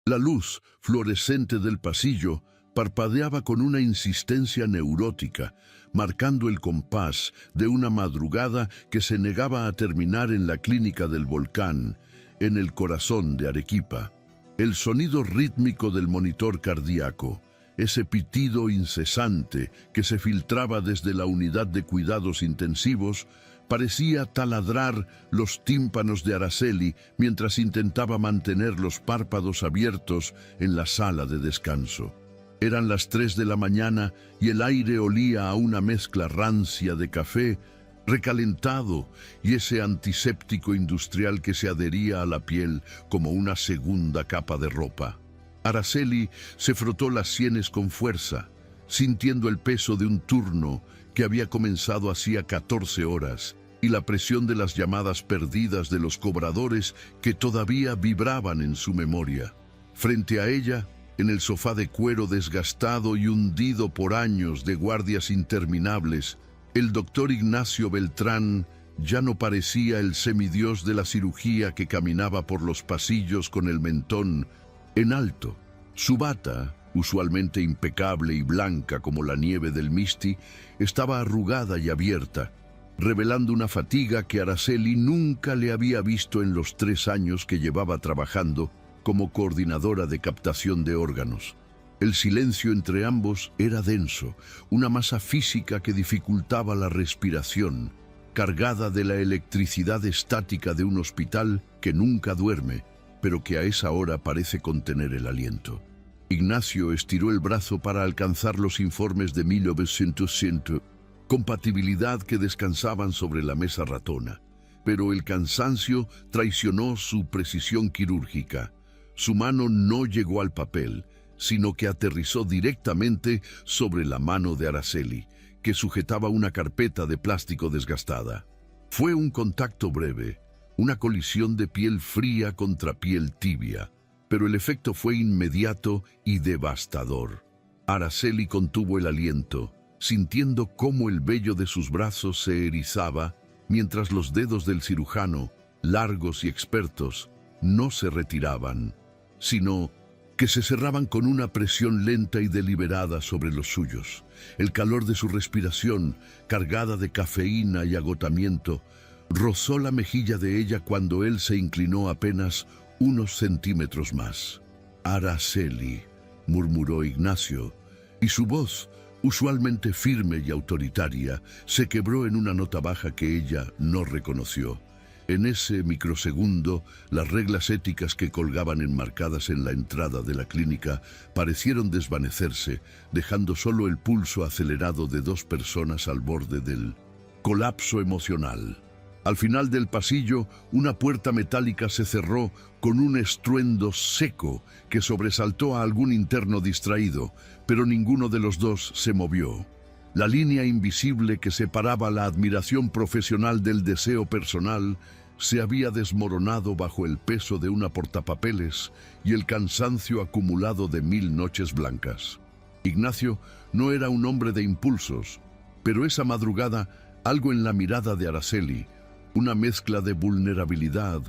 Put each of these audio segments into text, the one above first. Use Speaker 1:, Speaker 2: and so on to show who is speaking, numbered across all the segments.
Speaker 1: La luz fluorescente del pasillo parpadeaba con una insistencia neurótica, marcando el compás de una madrugada que se negaba a terminar en la clínica del Volcán, en el corazón de Arequipa. El sonido rítmico del monitor cardíaco, ese pitido incesante que se filtraba desde la unidad de cuidados intensivos, parecía taladrar los tímpanos de Araceli mientras intentaba mantener los párpados abiertos en la sala de descanso. Eran las 3 de la mañana y el aire olía a una mezcla rancia de café recalentado y ese antiséptico industrial que se adhería a la piel como una segunda capa de ropa. Araceli se frotó las sienes con fuerza, sintiendo el peso de un turno que había comenzado hacía 14 horas y la presión de las llamadas perdidas de los cobradores que todavía vibraban en su memoria. Frente a ella, en el sofá de cuero desgastado y hundido por años de guardias interminables, el doctor Ignacio Beltrán ya no parecía el semidios de la cirugía que caminaba por los pasillos con el mentón en alto. Su bata, usualmente impecable y blanca como la nieve del Misti, estaba arrugada y abierta, revelando una fatiga que Araceli nunca le había visto en los 3 años que llevaba trabajando como coordinadora de captación de órganos. El silencio entre ambos era denso, una masa física que dificultaba la respiración, cargada de la electricidad estática de un hospital que nunca duerme, pero que a esa hora parece contener el aliento. Ignacio estiró el brazo para alcanzar los informes de 1900, compatibilidad que descansaban sobre la mesa ratona, pero el cansancio traicionó su precisión quirúrgica. Su mano no llegó al papel, sino que aterrizó directamente sobre la mano de Araceli, que sujetaba una carpeta de plástico desgastada. Fue un contacto breve, una colisión de piel fría contra piel tibia, pero el efecto fue inmediato y devastador. Araceli contuvo el aliento, sintiendo cómo el vello de sus brazos se erizaba, mientras los dedos del cirujano, largos y expertos, no se retiraban, sino que se cerraban con una presión lenta y deliberada sobre los suyos. El calor de su respiración, cargada de cafeína y agotamiento, rozó la mejilla de ella cuando él se inclinó apenas unos centímetros más. «Araceli», murmuró Ignacio, y su voz, usualmente firme y autoritaria, se quebró en una nota baja que ella no reconoció. En ese microsegundo, las reglas éticas que colgaban enmarcadas en la entrada de la clínica parecieron desvanecerse, dejando solo el pulso acelerado de 2 personas al borde del colapso emocional. Al final del pasillo, una puerta metálica se cerró con un estruendo seco que sobresaltó a algún interno distraído, pero ninguno de los 2 se movió. La línea invisible que separaba la admiración profesional del deseo personal se había desmoronado bajo el peso de una portapapeles y el cansancio acumulado de 1000 noches blancas. Ignacio no era un hombre de impulsos, pero esa madrugada algo en la mirada de Araceli, una mezcla de vulnerabilidad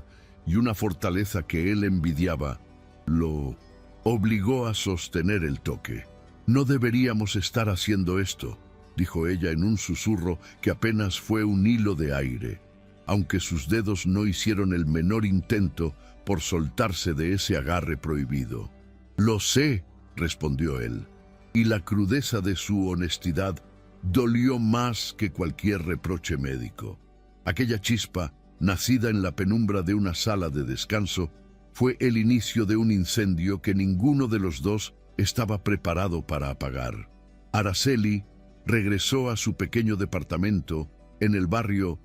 Speaker 1: y una fortaleza que él envidiaba, lo obligó a sostener el toque. «No deberíamos estar haciendo esto», dijo ella en un susurro que apenas fue un hilo de aire, aunque sus dedos no hicieron el menor intento por soltarse de ese agarre prohibido. «Lo sé», respondió él, y la crudeza de su honestidad dolió más que cualquier reproche médico. Aquella chispa, nacida en la penumbra de una sala de descanso, fue el inicio de un incendio que ninguno de los 2 estaba preparado para apagar. Araceli regresó a su pequeño departamento en el barrio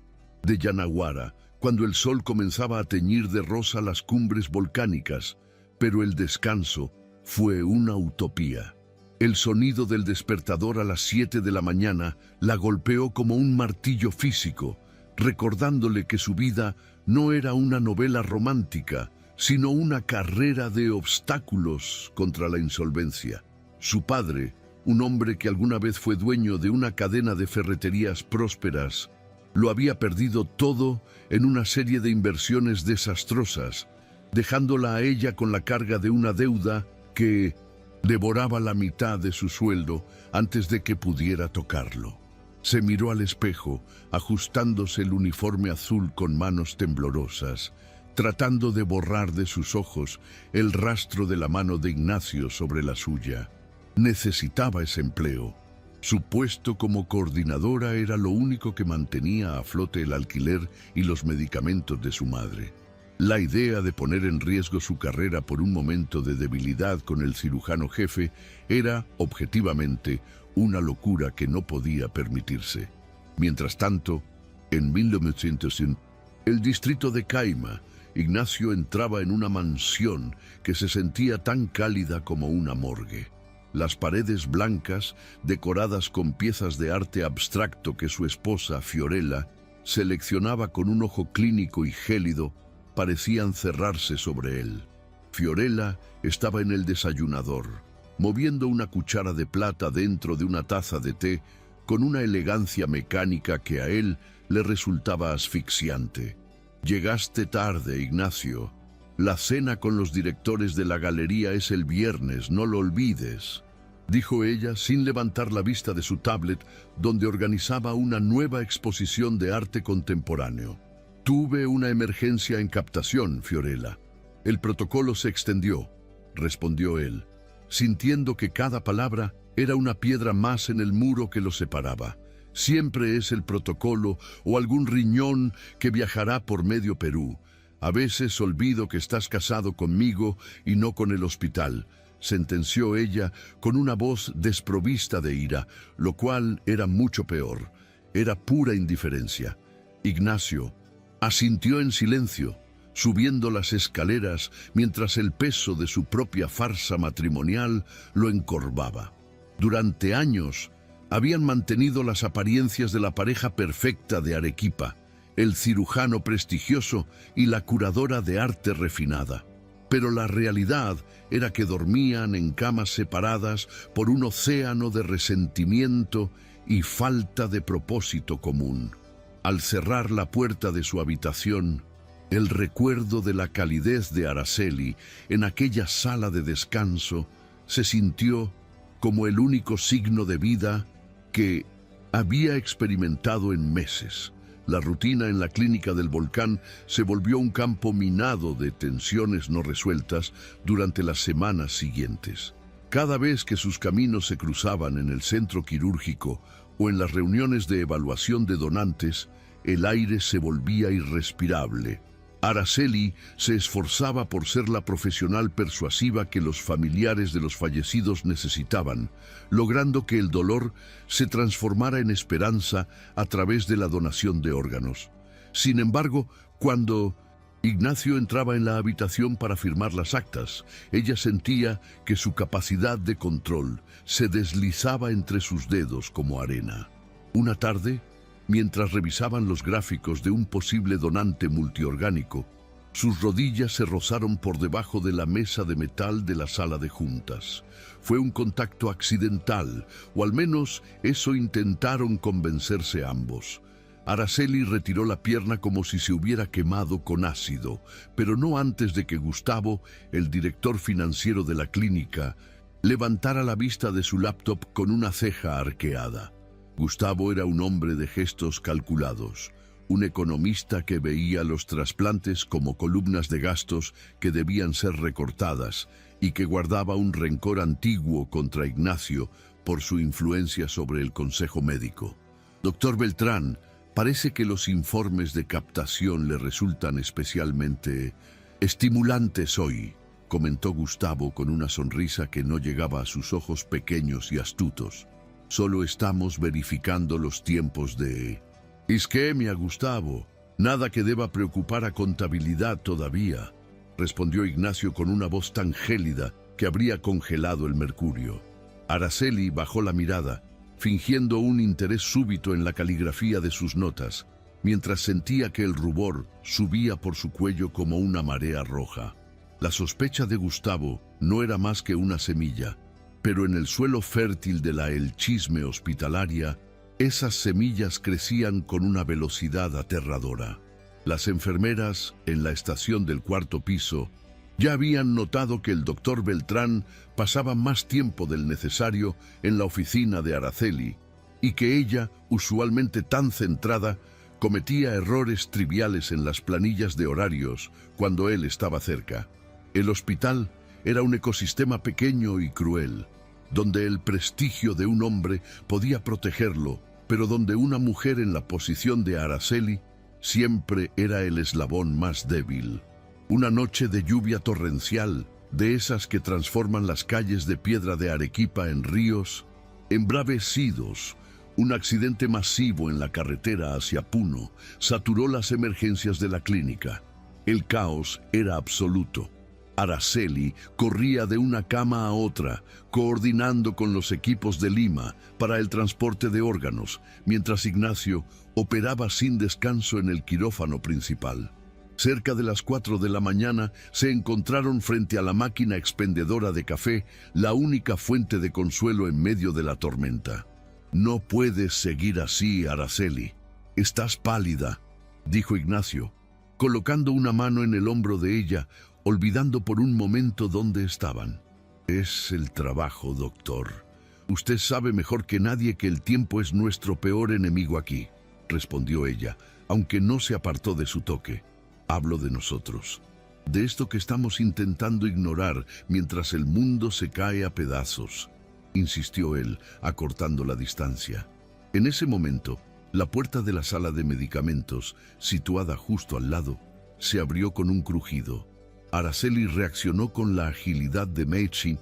Speaker 1: de Yanaguara, cuando el sol comenzaba a teñir de rosa las cumbres volcánicas, pero el descanso fue una utopía. El sonido del despertador a las 7 de la mañana la golpeó como un martillo físico, recordándole que su vida no era una novela romántica, sino una carrera de obstáculos contra la insolvencia. Su padre, un hombre que alguna vez fue dueño de una cadena de ferreterías prósperas, lo había perdido todo en una serie de inversiones desastrosas, dejándola a ella con la carga de una deuda que devoraba la mitad de su sueldo antes de que pudiera tocarlo. Se miró al espejo, ajustándose el uniforme azul con manos temblorosas, tratando de borrar de sus ojos el rastro de la mano de Ignacio sobre la suya. Necesitaba ese empleo. Su puesto como coordinadora era lo único que mantenía a flote el alquiler y los medicamentos de su madre. La idea de poner en riesgo su carrera por un momento de debilidad con el cirujano jefe era, objetivamente, una locura que no podía permitirse. Mientras tanto, en 1901, el distrito de Caima, Ignacio entraba en una mansión que se sentía tan cálida como una morgue. Las paredes blancas, decoradas con piezas de arte abstracto que su esposa, Fiorella, seleccionaba con un ojo clínico y gélido, parecían cerrarse sobre él. Fiorella estaba en el desayunador, moviendo una cuchara de plata dentro de una taza de té con una elegancia mecánica que a él le resultaba asfixiante. «Llegaste tarde, Ignacio. La cena con los directores de la galería es el viernes, no lo olvides», dijo ella sin levantar la vista de su tablet, donde organizaba una nueva exposición de arte contemporáneo. «Tuve una emergencia en captación, Fiorella. El protocolo se extendió», respondió él, sintiendo que cada palabra era una piedra más en el muro que los separaba. «Siempre es el protocolo o algún riñón que viajará por medio Perú. A veces olvido que estás casado conmigo y no con el hospital», sentenció ella con una voz desprovista de ira, lo cual era mucho peor. Era pura indiferencia. Ignacio asintió en silencio, subiendo las escaleras mientras el peso de su propia farsa matrimonial lo encorvaba. Durante años habían mantenido las apariencias de la pareja perfecta de Arequipa, el cirujano prestigioso y la curadora de arte refinada. Pero la realidad era que dormían en camas separadas por un océano de resentimiento y falta de propósito común. Al cerrar la puerta de su habitación, el recuerdo de la calidez de Araceli en aquella sala de descanso se sintió como el único signo de vida que había experimentado en meses. La rutina en la clínica del Volcán se volvió un campo minado de tensiones no resueltas durante las semanas siguientes. Cada vez que sus caminos se cruzaban en el centro quirúrgico o en las reuniones de evaluación de donantes, el aire se volvía irrespirable. Araceli se esforzaba por ser la profesional persuasiva que los familiares de los fallecidos necesitaban, logrando que el dolor se transformara en esperanza a través de la donación de órganos. Sin embargo, cuando Ignacio entraba en la habitación para firmar las actas, ella sentía que su capacidad de control se deslizaba entre sus dedos como arena. Una tarde, mientras revisaban los gráficos de un posible donante multiorgánico, sus rodillas se rozaron por debajo de la mesa de metal de la sala de juntas. Fue un contacto accidental, o al menos eso intentaron convencerse ambos. Araceli retiró la pierna como si se hubiera quemado con ácido, pero no antes de que Gustavo, el director financiero de la clínica, levantara la vista de su laptop con una ceja arqueada. Gustavo era un hombre de gestos calculados, un economista que veía los trasplantes como columnas de gastos que debían ser recortadas y que guardaba un rencor antiguo contra Ignacio por su influencia sobre el consejo médico. «Doctor Beltrán, parece que los informes de captación le resultan especialmente estimulantes hoy», comentó Gustavo con una sonrisa que no llegaba a sus ojos pequeños y astutos. «Solo estamos verificando los tiempos de isquemia, Gustavo. Nada que deba preocupar a contabilidad todavía», respondió Ignacio con una voz tan gélida que habría congelado el mercurio. Araceli bajó la mirada, fingiendo un interés súbito en la caligrafía de sus notas, mientras sentía que el rubor subía por su cuello como una marea roja. La sospecha de Gustavo no era más que una semilla, pero en el suelo fértil de la El Chisme hospitalaria, esas semillas crecían con una velocidad aterradora. Las enfermeras, en la estación del cuarto piso, Ya habían notado que el doctor Beltrán pasaba más tiempo del necesario en la oficina de Araceli y que ella, usualmente tan centrada, cometía errores triviales en las planillas de horarios cuando él estaba cerca. El hospital era un ecosistema pequeño y cruel, donde el prestigio de un hombre podía protegerlo, pero donde una mujer en la posición de Araceli siempre era el eslabón más débil. Una noche de lluvia torrencial, de esas que transforman las calles de piedra de Arequipa en ríos, embravecidos, un accidente masivo en la carretera hacia Puno saturó las emergencias de la clínica. El caos era absoluto. Araceli corría de una cama a otra, coordinando con los equipos de Lima para el transporte de órganos, mientras Ignacio operaba sin descanso en el quirófano principal. Cerca de las 4 de la mañana se encontraron frente a la máquina expendedora de café, la única fuente de consuelo en medio de la tormenta. «No puedes seguir así, Araceli. Estás pálida», dijo Ignacio, colocando una mano en el hombro de ella, olvidando por un momento dónde estaban. «Es el trabajo, doctor. Usted sabe mejor que nadie que el tiempo es nuestro peor enemigo aquí», respondió ella, aunque no se apartó de su toque. «Hablo de nosotros, de esto que estamos intentando ignorar mientras el mundo se cae a pedazos», insistió él, acortando la distancia. En ese momento, la puerta de la sala de medicamentos, situada justo al lado, se abrió con un crujido. Araceli reaccionó con la agilidad de Meiji,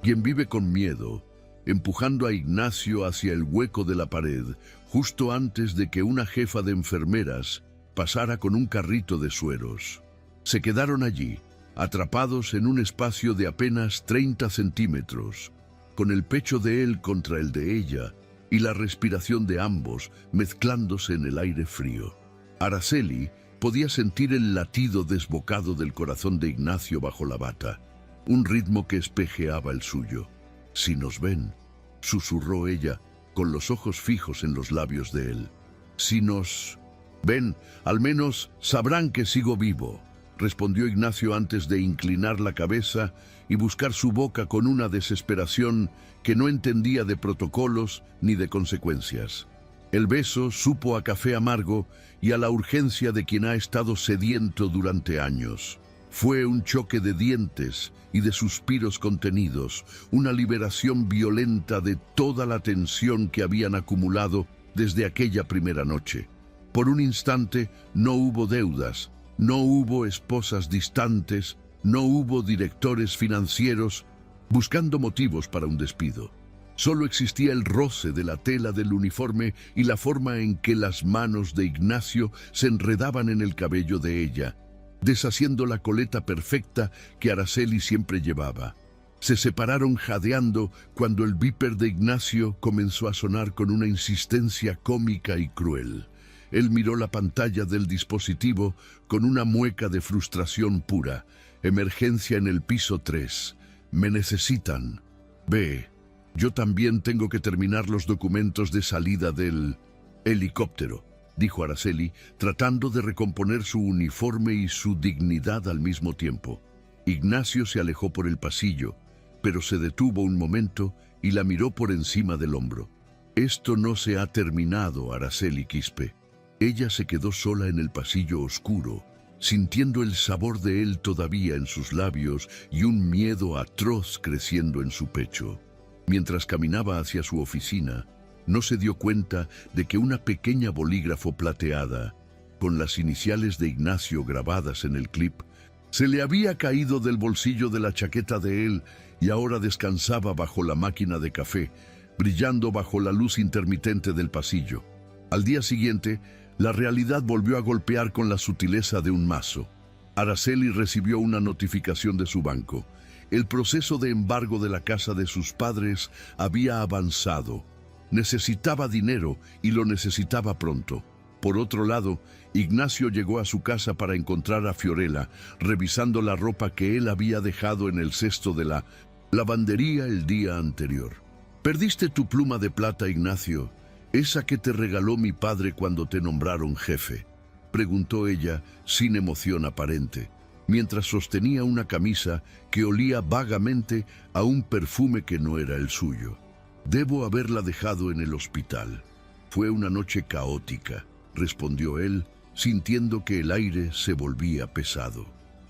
Speaker 1: quien vive con miedo, empujando a Ignacio hacia el hueco de la pared, justo antes de que una jefa de enfermeras pasara con un carrito de sueros. Se quedaron allí, atrapados en un espacio de apenas 30 centímetros, con el pecho de él contra el de ella y la respiración de ambos mezclándose en el aire frío. Araceli podía sentir el latido desbocado del corazón de Ignacio bajo la bata, un ritmo que espejeaba el suyo. «Si nos ven», susurró ella, con los ojos fijos en los labios de él. «Si nos ven, al menos sabrán que sigo vivo», respondió Ignacio antes de inclinar la cabeza y buscar su boca con una desesperación que no entendía de protocolos ni de consecuencias. El beso supo a café amargo y a la urgencia de quien ha estado sediento durante años. Fue un choque de dientes y de suspiros contenidos, una liberación violenta de toda la tensión que habían acumulado desde aquella primera noche. Por un instante no hubo deudas, no hubo esposas distantes, no hubo directores financieros buscando motivos para un despido. Solo existía el roce de la tela del uniforme y la forma en que las manos de Ignacio se enredaban en el cabello de ella, deshaciendo la coleta perfecta que Araceli siempre llevaba. Se separaron jadeando cuando el viper de Ignacio comenzó a sonar con una insistencia cómica y cruel. Él miró la pantalla del dispositivo con una mueca de frustración pura. «Emergencia en el piso 3. Me necesitan. Ve, yo también tengo que terminar los documentos de salida del helicóptero», dijo Araceli, tratando de recomponer su uniforme y su dignidad al mismo tiempo. Ignacio se alejó por el pasillo, pero se detuvo un momento y la miró por encima del hombro. «Esto no se ha terminado, Araceli Quispe». Ella se quedó sola en el pasillo oscuro, sintiendo el sabor de él todavía en sus labios y un miedo atroz creciendo en su pecho. Mientras caminaba hacia su oficina, no se dio cuenta de que una pequeña bolígrafo plateada, con las iniciales de Ignacio grabadas en el clip, se le había caído del bolsillo de la chaqueta de él y ahora descansaba bajo la máquina de café, brillando bajo la luz intermitente del pasillo. Al día siguiente, la realidad volvió a golpear con la sutileza de un mazo. Araceli recibió una notificación de su banco. El proceso de embargo de la casa de sus padres había avanzado. Necesitaba dinero y lo necesitaba pronto. Por otro lado, Ignacio llegó a su casa para encontrar a Fiorella, revisando la ropa que él había dejado en el cesto de la lavandería el día anterior. «¿Perdiste tu pluma de plata, Ignacio? ¿Esa que te regaló mi padre cuando te nombraron jefe?», preguntó ella sin emoción aparente. mientras sostenía una camisa que olía vagamente a un perfume que no era el suyo. «Debo haberla dejado en el hospital. Fue una noche caótica», respondió él, sintiendo que el aire se volvía pesado.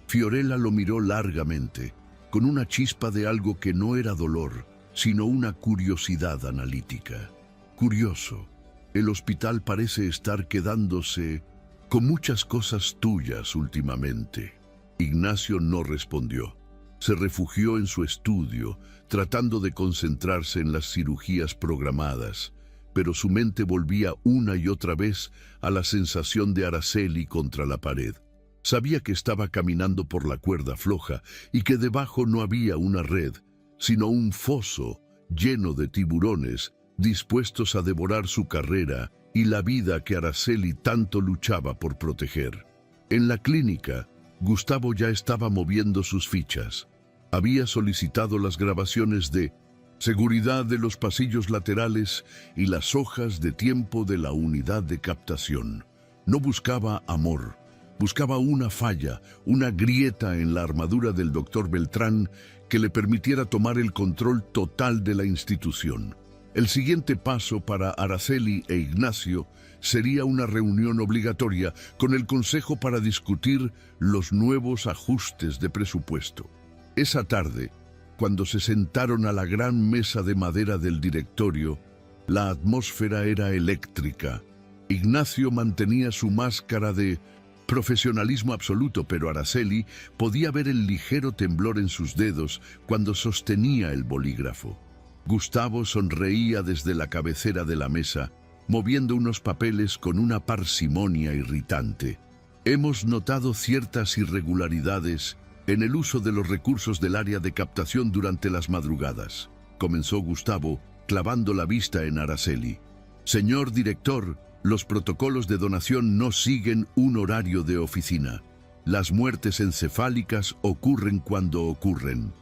Speaker 1: Fiorella lo miró largamente, con una chispa de algo que no era dolor, sino una curiosidad analítica. «Curioso, el hospital parece estar quedándose con muchas cosas tuyas últimamente». Ignacio no respondió. Se refugió en su estudio, tratando de concentrarse en las cirugías programadas, pero su mente volvía una y otra vez a la sensación de Araceli contra la pared. Sabía que estaba caminando por la cuerda floja y que debajo no había una red, sino un foso lleno de tiburones dispuestos a devorar su carrera y la vida que Araceli tanto luchaba por proteger. En la clínica, Gustavo ya estaba moviendo sus fichas. Había solicitado las grabaciones de seguridad de los pasillos laterales y las hojas de tiempo de la unidad de captación. No buscaba amor, buscaba una falla, una grieta en la armadura del doctor Beltrán que le permitiera tomar el control total de la institución. El siguiente paso para Araceli e Ignacio sería una reunión obligatoria con el Consejo para discutir los nuevos ajustes de presupuesto. Esa tarde, cuando se sentaron a la gran mesa de madera del directorio, la atmósfera era eléctrica. Ignacio mantenía su máscara de profesionalismo absoluto, pero Araceli podía ver el ligero temblor en sus dedos cuando sostenía el bolígrafo. Gustavo sonreía desde la cabecera de la mesa, moviendo unos papeles con una parsimonia irritante. «Hemos notado ciertas irregularidades en el uso de los recursos del área de captación durante las madrugadas», comenzó Gustavo, clavando la vista en Araceli. «Señor director, los protocolos de donación no siguen un horario de oficina. Las muertes encefálicas ocurren cuando ocurren»,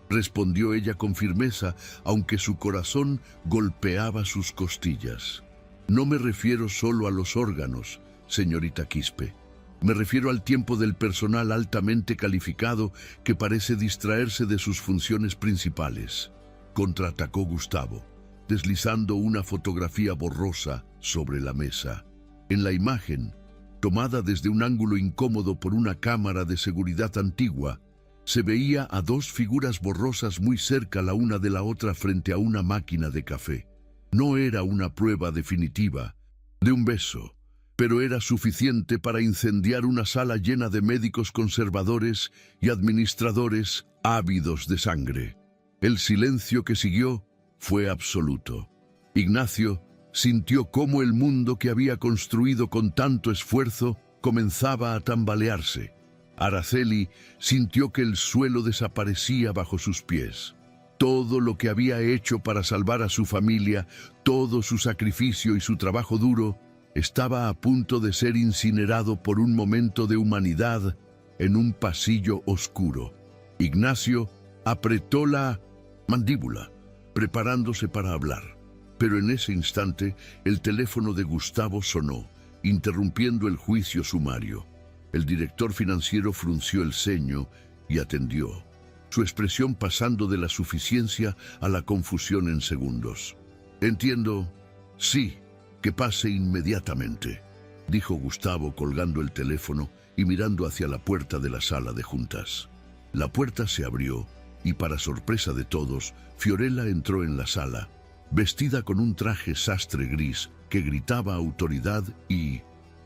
Speaker 1: respondió ella con firmeza, aunque su corazón golpeaba sus costillas. «No me refiero solo a los órganos, señorita Quispe. Me refiero al tiempo del personal altamente calificado que parece distraerse de sus funciones principales», contraatacó Gustavo, deslizando una fotografía borrosa sobre la mesa. En la imagen, tomada desde un ángulo incómodo por una cámara de seguridad antigua, se veía a dos figuras borrosas muy cerca la una de la otra frente a una máquina de café. No era una prueba definitiva de un beso, pero era suficiente para incendiar una sala llena de médicos conservadores y administradores ávidos de sangre. El silencio que siguió fue absoluto. Ignacio sintió cómo el mundo que había construido con tanto esfuerzo comenzaba a tambalearse. Araceli sintió que el suelo desaparecía bajo sus pies. Todo lo que había hecho para salvar a su familia, todo su sacrificio y su trabajo duro, estaba a punto de ser incinerado por un momento de humanidad en un pasillo oscuro. Ignacio apretó la mandíbula, preparándose para hablar. Pero en ese instante, el teléfono de Gustavo sonó, interrumpiendo el juicio sumario. El director financiero frunció el ceño y atendió, su expresión pasando de la suficiencia a la confusión en segundos. «Entiendo. Sí, que pase inmediatamente», dijo Gustavo colgando el teléfono y mirando hacia la puerta de la sala de juntas. La puerta se abrió y, para sorpresa de todos, Fiorella entró en la sala, vestida con un traje sastre gris que gritaba autoridad y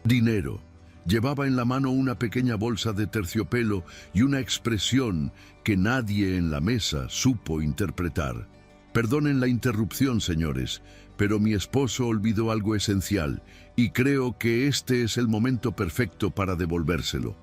Speaker 1: dinero. Llevaba en la mano una pequeña bolsa de terciopelo y una expresión que nadie en la mesa supo interpretar. «Perdonen la interrupción, señores, pero mi esposo olvidó algo esencial y creo que este es el momento perfecto para devolvérselo»,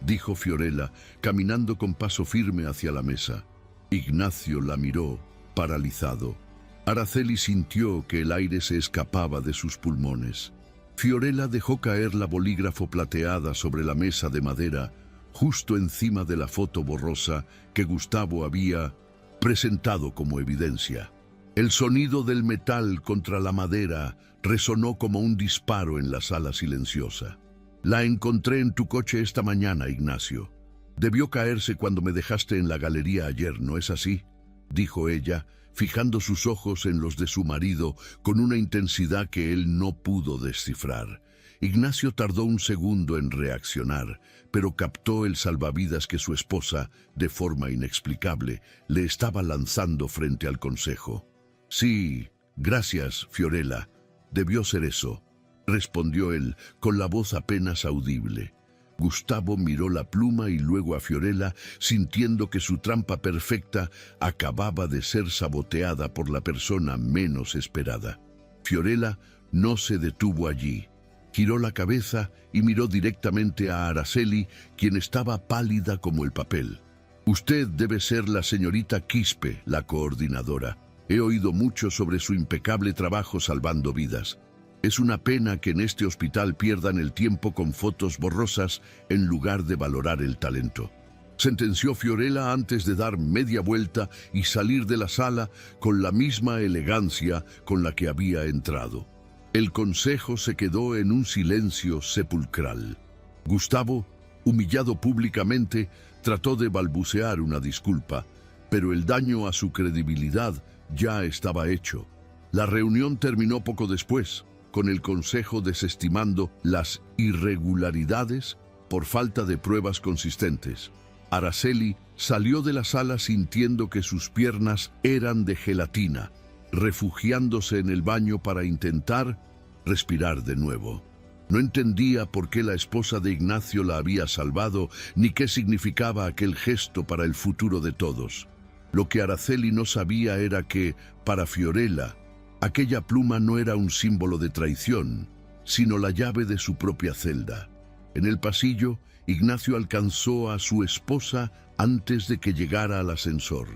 Speaker 1: dijo Fiorella, caminando con paso firme hacia la mesa. Ignacio la miró, paralizado. Araceli sintió que el aire se escapaba de sus pulmones. Fiorella dejó caer la bolígrafo plateada sobre la mesa de madera, justo encima de la foto borrosa que Gustavo había presentado como evidencia. El sonido del metal contra la madera resonó como un disparo en la sala silenciosa. «La encontré en tu coche esta mañana, Ignacio», Debió caerse cuando me dejaste en la galería ayer, ¿no es así?, dijo ella, fijando sus ojos en los de su marido con una intensidad que él no pudo descifrar. Ignacio tardó un segundo en reaccionar, pero captó el salvavidas que su esposa, de forma inexplicable, le estaba lanzando frente al consejo. «Sí, gracias, Fiorella. Debió ser eso», respondió él, con la voz apenas audible. Gustavo miró la pluma y luego a Fiorella, sintiendo que su trampa perfecta acababa de ser saboteada por la persona menos esperada. Fiorella no se detuvo allí. Giró la cabeza y miró directamente a Araceli, quien estaba pálida como el papel. «Usted debe ser la señorita Quispe, la coordinadora. He oído mucho sobre su impecable trabajo salvando vidas. Es una pena que en este hospital pierdan el tiempo con fotos borrosas en lugar de valorar el talento», sentenció Fiorella antes de dar media vuelta y salir de la sala con la misma elegancia con la que había entrado. El consejo se quedó en un silencio sepulcral. Gustavo, humillado públicamente, trató de balbucear una disculpa, pero el daño a su credibilidad ya estaba hecho. La reunión terminó poco después, con el consejo desestimando las irregularidades por falta de pruebas consistentes. Araceli salió de la sala sintiendo que sus piernas eran de gelatina, refugiándose en el baño para intentar respirar de nuevo. No entendía por qué la esposa de Ignacio la había salvado, ni qué significaba aquel gesto para el futuro de todos. Lo que Araceli no sabía era que, para Fiorella, aquella pluma no era un símbolo de traición, sino la llave de su propia celda. En el pasillo, Ignacio alcanzó a su esposa antes de que llegara al ascensor.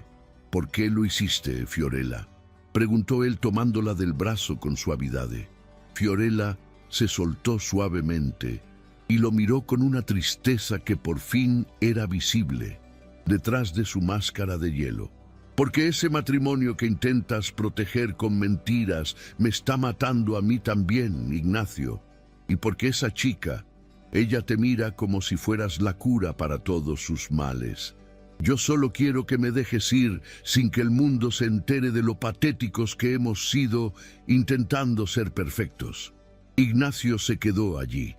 Speaker 1: «¿Por qué lo hiciste, Fiorella?», preguntó él tomándola del brazo con suavidad. Fiorella se soltó suavemente y lo miró con una tristeza que por fin era visible detrás de su máscara de hielo. «Porque ese matrimonio que intentas proteger con mentiras me está matando a mí también, Ignacio. Y porque esa chica, ella te mira como si fueras la cura para todos sus males. Yo solo quiero que me dejes ir sin que el mundo se entere de lo patéticos que hemos sido intentando ser perfectos». Ignacio se quedó allí,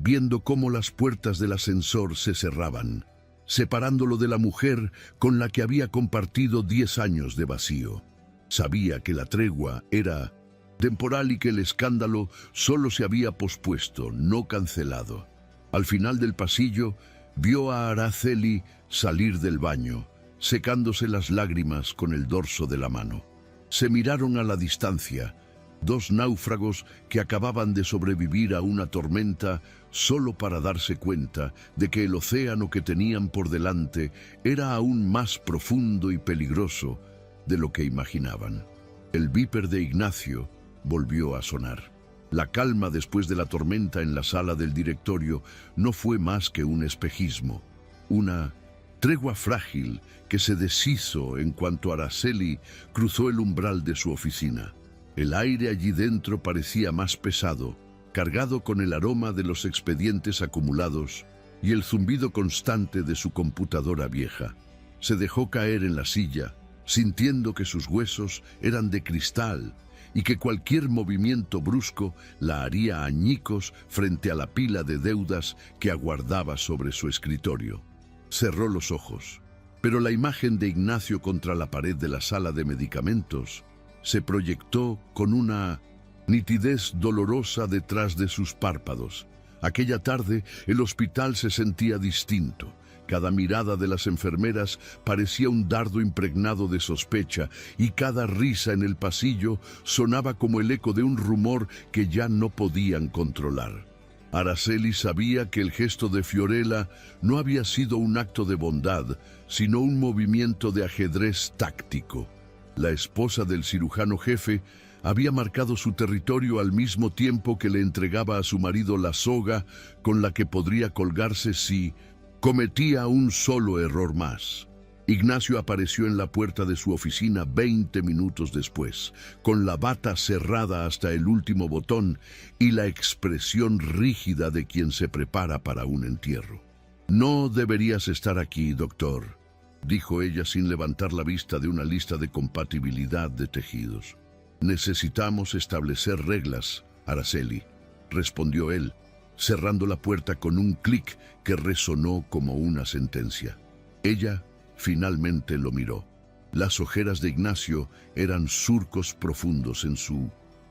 Speaker 1: viendo cómo las puertas del ascensor se cerraban, separándolo de la mujer con la que había compartido 10 años de vacío. Sabía que la tregua era temporal y que el escándalo solo se había pospuesto, no cancelado. Al final del pasillo, vio a Araceli salir del baño, secándose las lágrimas con el dorso de la mano. Se miraron a la distancia, dos náufragos que acababan de sobrevivir a una tormenta solo para darse cuenta de que el océano que tenían por delante era aún más profundo y peligroso de lo que imaginaban. El viper de Ignacio volvió a sonar. La calma después de la tormenta en la sala del directorio no fue más que un espejismo, una tregua frágil que se deshizo en cuanto Araceli cruzó el umbral de su oficina. El aire allí dentro parecía más pesado, cargado con el aroma de los expedientes acumulados y el zumbido constante de su computadora vieja. Se dejó caer en la silla, sintiendo que sus huesos eran de cristal y que cualquier movimiento brusco la haría añicos frente a la pila de deudas que aguardaba sobre su escritorio. Cerró los ojos, pero la imagen de Ignacio contra la pared de la sala de medicamentos se proyectó con una nitidez dolorosa detrás de sus párpados. Aquella tarde el hospital se sentía distinto. Cada mirada de las enfermeras parecía un dardo impregnado de sospecha y cada risa en el pasillo sonaba como el eco de un rumor que ya no podían controlar. Araceli sabía que el gesto de Fiorella no había sido un acto de bondad, sino un movimiento de ajedrez táctico. La esposa del cirujano jefe había marcado su territorio al mismo tiempo que le entregaba a su marido la soga con la que podría colgarse si cometía un solo error más. Ignacio apareció en la puerta de su oficina 20 minutos después, con la bata cerrada hasta el último botón y la expresión rígida de quien se prepara para un entierro. No deberías estar aquí, doctor, dijo ella sin levantar la vista de una lista de compatibilidad de tejidos. Necesitamos establecer reglas, Araceli, respondió él, cerrando la puerta con un clic que resonó como una sentencia. Ella finalmente lo miró. Las ojeras de Ignacio eran surcos profundos en su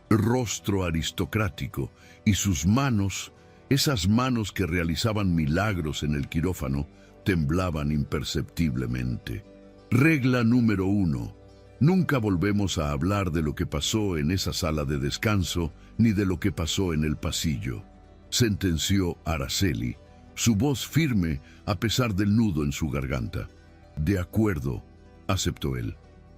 Speaker 1: rostro aristocrático y sus manos, esas manos que realizaban milagros en el quirófano, temblaban imperceptiblemente. Regla número 1. Nunca volvemos a hablar de lo que pasó en esa sala de descanso ni de lo que pasó en el pasillo, sentenció Araceli, su voz firme a pesar del nudo en su garganta. De acuerdo, aceptó él.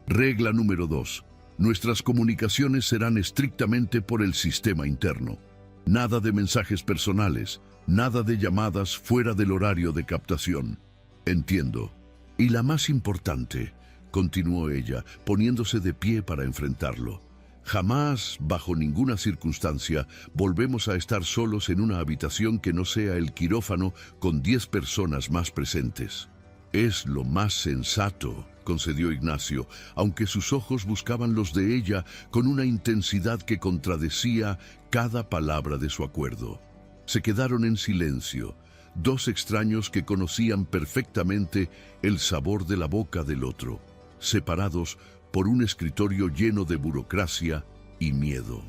Speaker 1: Regla número 2. Nuestras comunicaciones serán estrictamente por el sistema interno. Nada de mensajes personales, nada de llamadas fuera del horario de captación. Entiendo. Y la más importante, continuó ella, poniéndose de pie para enfrentarlo. Jamás, bajo ninguna circunstancia, volvemos a estar solos en una habitación que no sea el quirófano con 10 personas más presentes. Es lo más sensato, concedió Ignacio, aunque sus ojos buscaban los de ella con una intensidad que contradecía cada palabra de su acuerdo. Se quedaron en silencio, dos extraños que conocían perfectamente el sabor de la boca del otro, separados por un escritorio lleno de burocracia y miedo.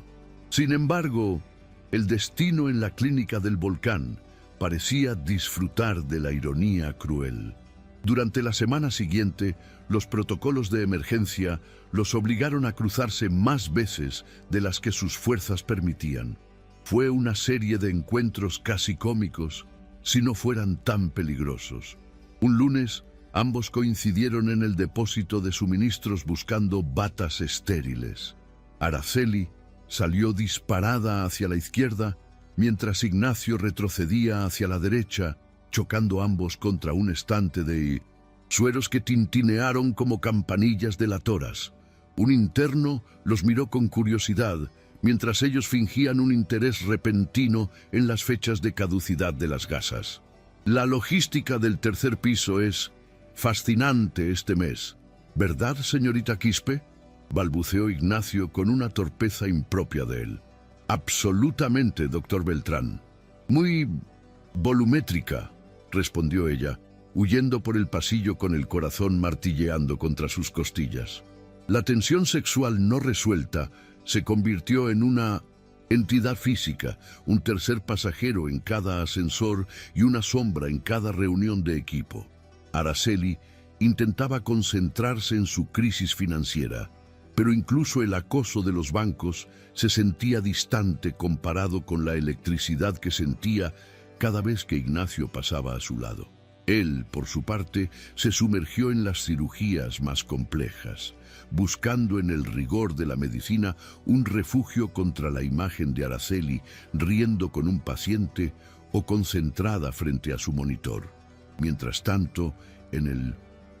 Speaker 1: Sin embargo, el destino en la clínica del volcán parecía disfrutar de la ironía cruel. Durante la semana siguiente, los protocolos de emergencia los obligaron a cruzarse más veces de las que sus fuerzas permitían. Fue una serie de encuentros casi cómicos, si no fueran tan peligrosos. Un lunes, ambos coincidieron en el depósito de suministros buscando batas estériles. Araceli salió disparada hacia la izquierda, mientras Ignacio retrocedía hacia la derecha, chocando ambos contra un estante de sueros que tintinearon como campanillas delatoras. Un interno los miró con curiosidad, mientras ellos fingían un interés repentino en las fechas de caducidad de las gasas. La logística del tercer piso es fascinante este mes, ¿verdad, señorita Quispe?, balbuceó Ignacio con una torpeza impropia de él. Absolutamente, doctor Beltrán. Muy volumétrica, respondió ella, huyendo por el pasillo con el corazón martilleando contra sus costillas. La tensión sexual no resuelta se convirtió en una entidad física, un tercer pasajero en cada ascensor y una sombra en cada reunión de equipo. Araceli intentaba concentrarse en su crisis financiera, pero incluso el acoso de los bancos se sentía distante comparado con la electricidad que sentía cada vez que Ignacio pasaba a su lado. Él, por su parte, se sumergió en las cirugías más complejas, buscando en el rigor de la medicina un refugio contra la imagen de Araceli riendo con un paciente o concentrada frente a su monitor. Mientras tanto, en el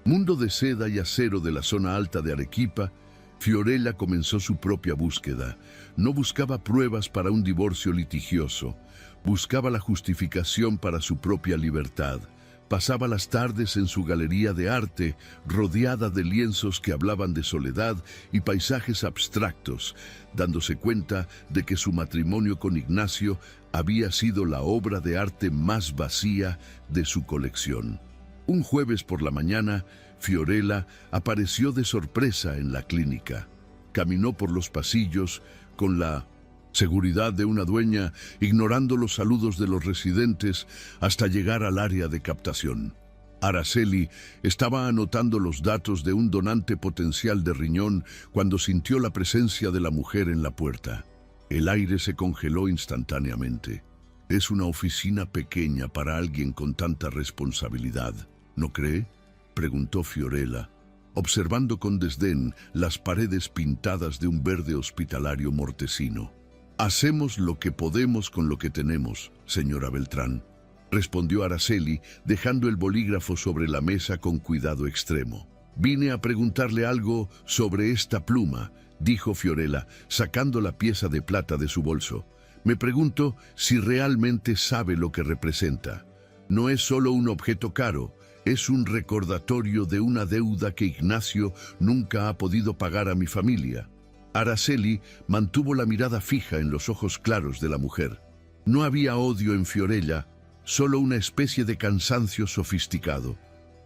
Speaker 1: mundo de seda y acero de la zona alta de Arequipa, Fiorella comenzó su propia búsqueda. No buscaba pruebas para un divorcio litigioso, buscaba la justificación para su propia libertad. Pasaba las tardes en su galería de arte, rodeada de lienzos que hablaban de soledad y paisajes abstractos, dándose cuenta de que su matrimonio con Ignacio había sido la obra de arte más vacía de su colección. Un jueves por la mañana, Fiorella apareció de sorpresa en la clínica. Caminó por los pasillos con la seguridad de una dueña, ignorando los saludos de los residentes hasta llegar al área de captación. Araceli estaba anotando los datos de un donante potencial de riñón cuando sintió la presencia de la mujer en la puerta. El aire se congeló instantáneamente. Es una oficina pequeña para alguien con tanta responsabilidad, ¿no cree?, preguntó Fiorella, observando con desdén las paredes pintadas de un verde hospitalario mortecino. Hacemos lo que podemos con lo que tenemos, señora Beltrán, respondió Araceli, dejando el bolígrafo sobre la mesa con cuidado extremo. Vine a preguntarle algo sobre esta pluma, dijo Fiorella, sacando la pieza de plata de su bolso. Me pregunto si realmente sabe lo que representa. No es solo un objeto caro, es un recordatorio de una deuda que Ignacio nunca ha podido pagar a mi familia. Araceli mantuvo la mirada fija en los ojos claros de la mujer. No había odio en Fiorella, solo una especie de cansancio sofisticado.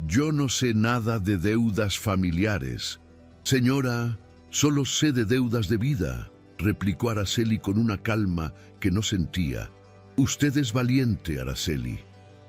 Speaker 1: Yo no sé nada de deudas familiares. Señora, solo sé de deudas de vida, replicó Araceli con una calma que no sentía. Usted es valiente, Araceli,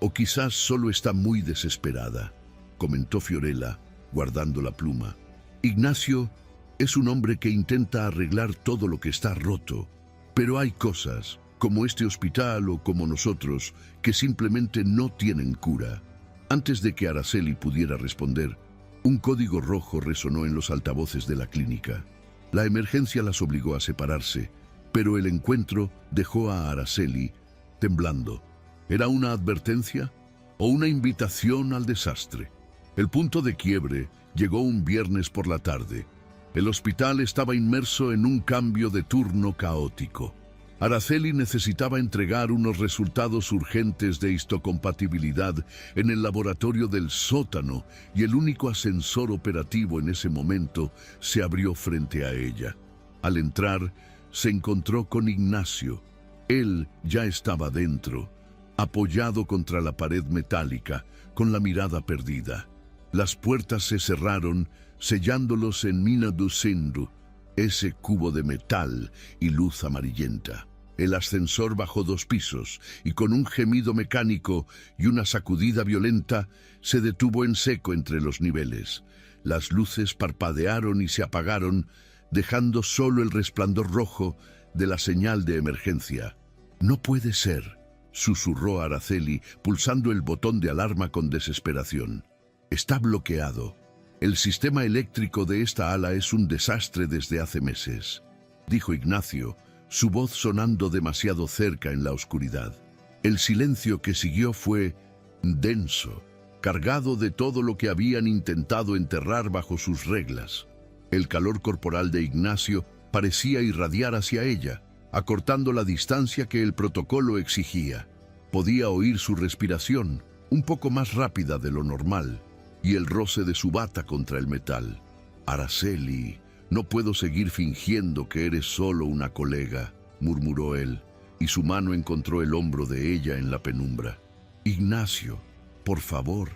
Speaker 1: o quizás solo está muy desesperada, comentó Fiorella, guardando la pluma. Ignacio es un hombre que intenta arreglar todo lo que está roto, pero hay cosas, como este hospital o como nosotros, que simplemente no tienen cura. Antes de que Araceli pudiera responder, un código rojo resonó en los altavoces de la clínica. La emergencia las obligó a separarse, pero el encuentro dejó a Araceli temblando. ¿Era una advertencia o una invitación al desastre? El punto de quiebre llegó un viernes por la tarde. El hospital estaba inmerso en un cambio de turno caótico. Araceli necesitaba entregar unos resultados urgentes de histocompatibilidad en el laboratorio del sótano y el único ascensor operativo en ese momento se abrió frente a ella. Al entrar, se encontró con Ignacio. Él ya estaba dentro, apoyado contra la pared metálica, con la mirada perdida. Las puertas se cerraron, sellándolos en mina ducendu, ese cubo de metal y luz amarillenta. El ascensor bajó 2 pisos y con un gemido mecánico y una sacudida violenta se detuvo en seco entre los niveles. Las luces parpadearon y se apagaron, dejando solo el resplandor rojo de la señal de emergencia. «No puede ser», susurró Araceli, pulsando el botón de alarma con desesperación. «Está bloqueado. El sistema eléctrico de esta ala es un desastre desde hace meses», dijo Ignacio, su voz sonando demasiado cerca en la oscuridad. El silencio que siguió fue denso, cargado de todo lo que habían intentado enterrar bajo sus reglas. El calor corporal de Ignacio parecía irradiar hacia ella, acortando la distancia que el protocolo exigía. Podía oír su respiración, un poco más rápida de lo normal, y el roce de su bata contra el metal. «Araceli, no puedo seguir fingiendo que eres solo una colega», murmuró él, y su mano encontró el hombro de ella en la penumbra. «Ignacio, por favor»,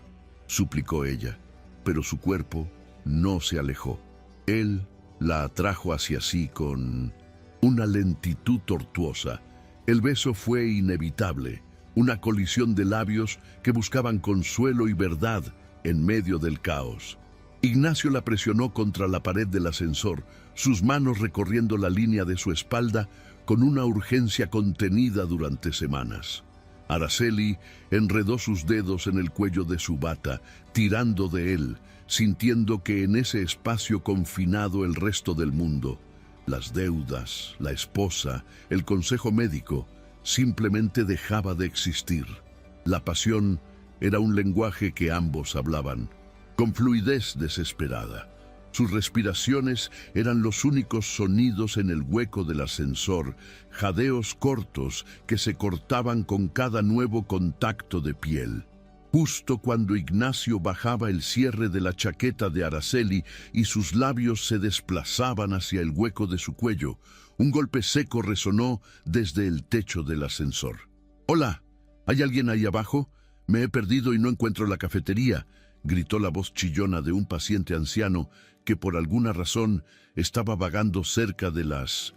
Speaker 1: suplicó ella, pero su cuerpo no se alejó. Él la atrajo hacia sí con una lentitud tortuosa. El beso fue inevitable, una colisión de labios que buscaban consuelo y verdad en medio del caos. Ignacio la presionó contra la pared del ascensor, sus manos recorriendo la línea de su espalda con una urgencia contenida durante semanas. Araceli enredó sus dedos en el cuello de su bata, tirando de él, sintiendo que en ese espacio confinado el resto del mundo, las deudas, la esposa, el consejo médico, simplemente dejaba de existir. La pasión era un lenguaje que ambos hablaban, con fluidez desesperada. Sus respiraciones eran los únicos sonidos en el hueco del ascensor, jadeos cortos que se cortaban con cada nuevo contacto de piel. Justo cuando Ignacio bajaba el cierre de la chaqueta de Araceli y sus labios se desplazaban hacia el hueco de su cuello, un golpe seco resonó desde el techo del ascensor. «Hola, ¿hay alguien ahí abajo? Me he perdido y no encuentro la cafetería», gritó la voz chillona de un paciente anciano que por alguna razón estaba vagando cerca de las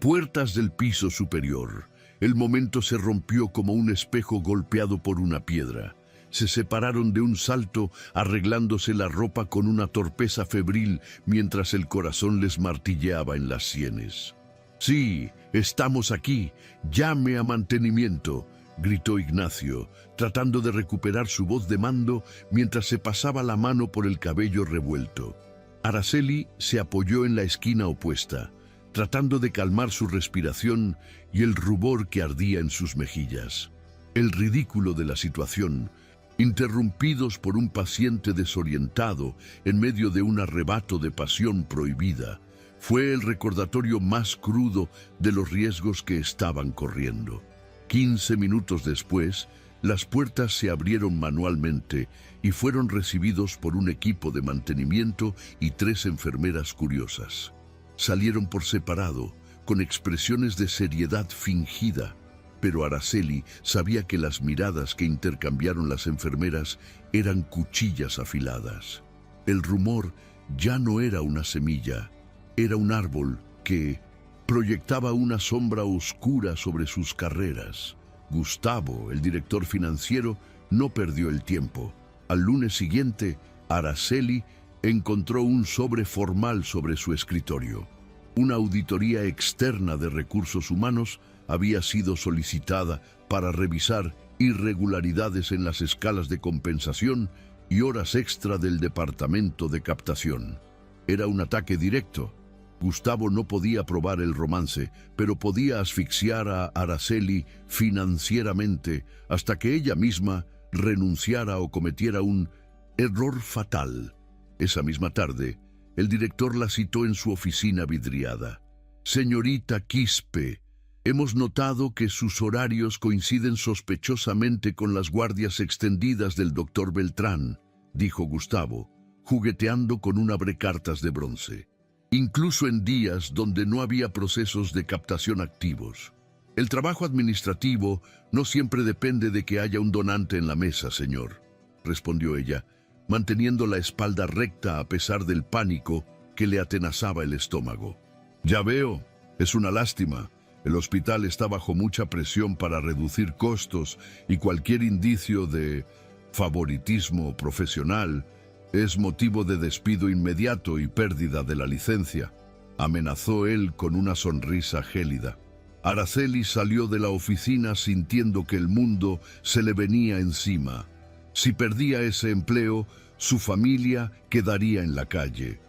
Speaker 1: puertas del piso superior. El momento se rompió como un espejo golpeado por una piedra. Se separaron de un salto, arreglándose la ropa con una torpeza febril mientras el corazón les martilleaba en las sienes. «Sí, estamos aquí. Llame a mantenimiento», gritó Ignacio, tratando de recuperar su voz de mando mientras se pasaba la mano por el cabello revuelto. Araceli se apoyó en la esquina opuesta, tratando de calmar su respiración y el rubor que ardía en sus mejillas. El ridículo de la situación, interrumpidos por un paciente desorientado en medio de un arrebato de pasión prohibida, fue el recordatorio más crudo de los riesgos que estaban corriendo. 15 minutos después, Las puertas se abrieron manualmente y fueron recibidos por un equipo de mantenimiento y 3 enfermeras curiosas. Salieron por separado, con expresiones de seriedad fingida, pero Araceli sabía que las miradas que intercambiaron las enfermeras eran cuchillas afiladas. El rumor ya no era una semilla, era un árbol que proyectaba una sombra oscura sobre sus carreras. Gustavo, el director financiero, no perdió el tiempo. Al lunes siguiente, Araceli encontró un sobre formal sobre su escritorio. Una auditoría externa de recursos humanos había sido solicitada para revisar irregularidades en las escalas de compensación y horas extra del departamento de captación. Era un ataque directo. Gustavo no podía probar el romance, pero podía asfixiar a Araceli financieramente hasta que ella misma renunciara o cometiera un error fatal. Esa misma tarde, el director la citó en su oficina vidriada. «Señorita Quispe, hemos notado que sus horarios coinciden sospechosamente con las guardias extendidas del doctor Beltrán», dijo Gustavo, jugueteando con un abrecartas de bronce. «Incluso en días donde no había procesos de captación activos. El trabajo administrativo no siempre depende de que haya un donante en la mesa, señor», respondió ella, manteniendo la espalda recta a pesar del pánico que le atenazaba el estómago. «Ya veo, es una lástima. El hospital está bajo mucha presión para reducir costos y cualquier indicio de favoritismo profesional es motivo de despido inmediato y pérdida de la licencia», amenazó él con una sonrisa gélida. Araceli salió de la oficina sintiendo que el mundo se le venía encima. Si perdía ese empleo, su familia quedaría en la calle.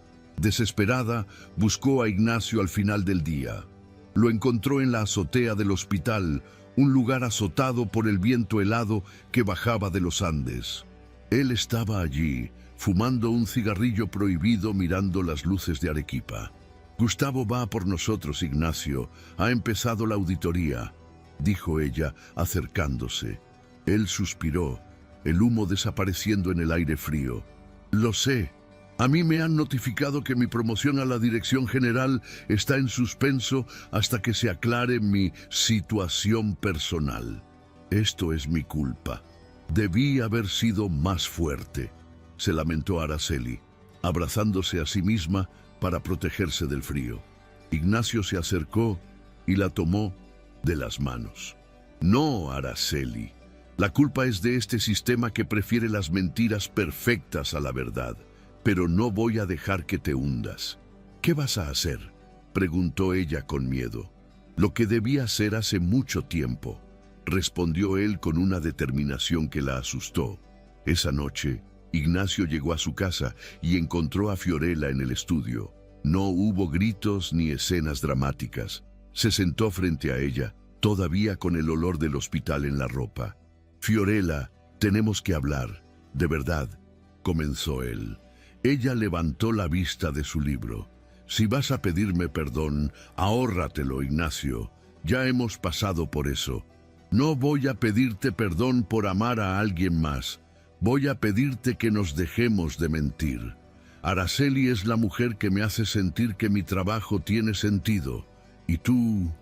Speaker 1: Desesperada, buscó a Ignacio al final del día. Lo encontró en la azotea del hospital, un lugar azotado por el viento helado que bajaba de los Andes. Él estaba allí, fumando un cigarrillo prohibido mirando las luces de Arequipa. «Gustavo va por nosotros, Ignacio. Ha empezado la auditoría», dijo ella, acercándose. Él suspiró, el humo desapareciendo en el aire frío. «Lo sé. A mí me han notificado que mi promoción a la dirección general está en suspenso hasta que se aclare mi situación personal. Esto es mi culpa. Debí haber sido más fuerte», se lamentó Araceli, abrazándose a sí misma para protegerse del frío. Ignacio se acercó y la tomó de las manos. «No, Araceli. La culpa es de este sistema que prefiere las mentiras perfectas a la verdad. Pero no voy a dejar que te hundas». «¿Qué vas a hacer?», preguntó ella con miedo. «Lo que debí hacer hace mucho tiempo», respondió él con una determinación que la asustó. Esa noche, Ignacio llegó a su casa y encontró a Fiorella en el estudio. No hubo gritos ni escenas dramáticas. Se sentó frente a ella, todavía con el olor del hospital en la ropa. «Fiorella, tenemos que hablar, de verdad», comenzó él. Ella levantó la vista de su libro. «Si vas a pedirme perdón, ahórratelo, Ignacio. Ya hemos pasado por eso. No voy a pedirte perdón por amar a alguien más. Voy a pedirte que nos dejemos de mentir. Araceli es la mujer que me hace sentir que mi trabajo tiene sentido. Y tú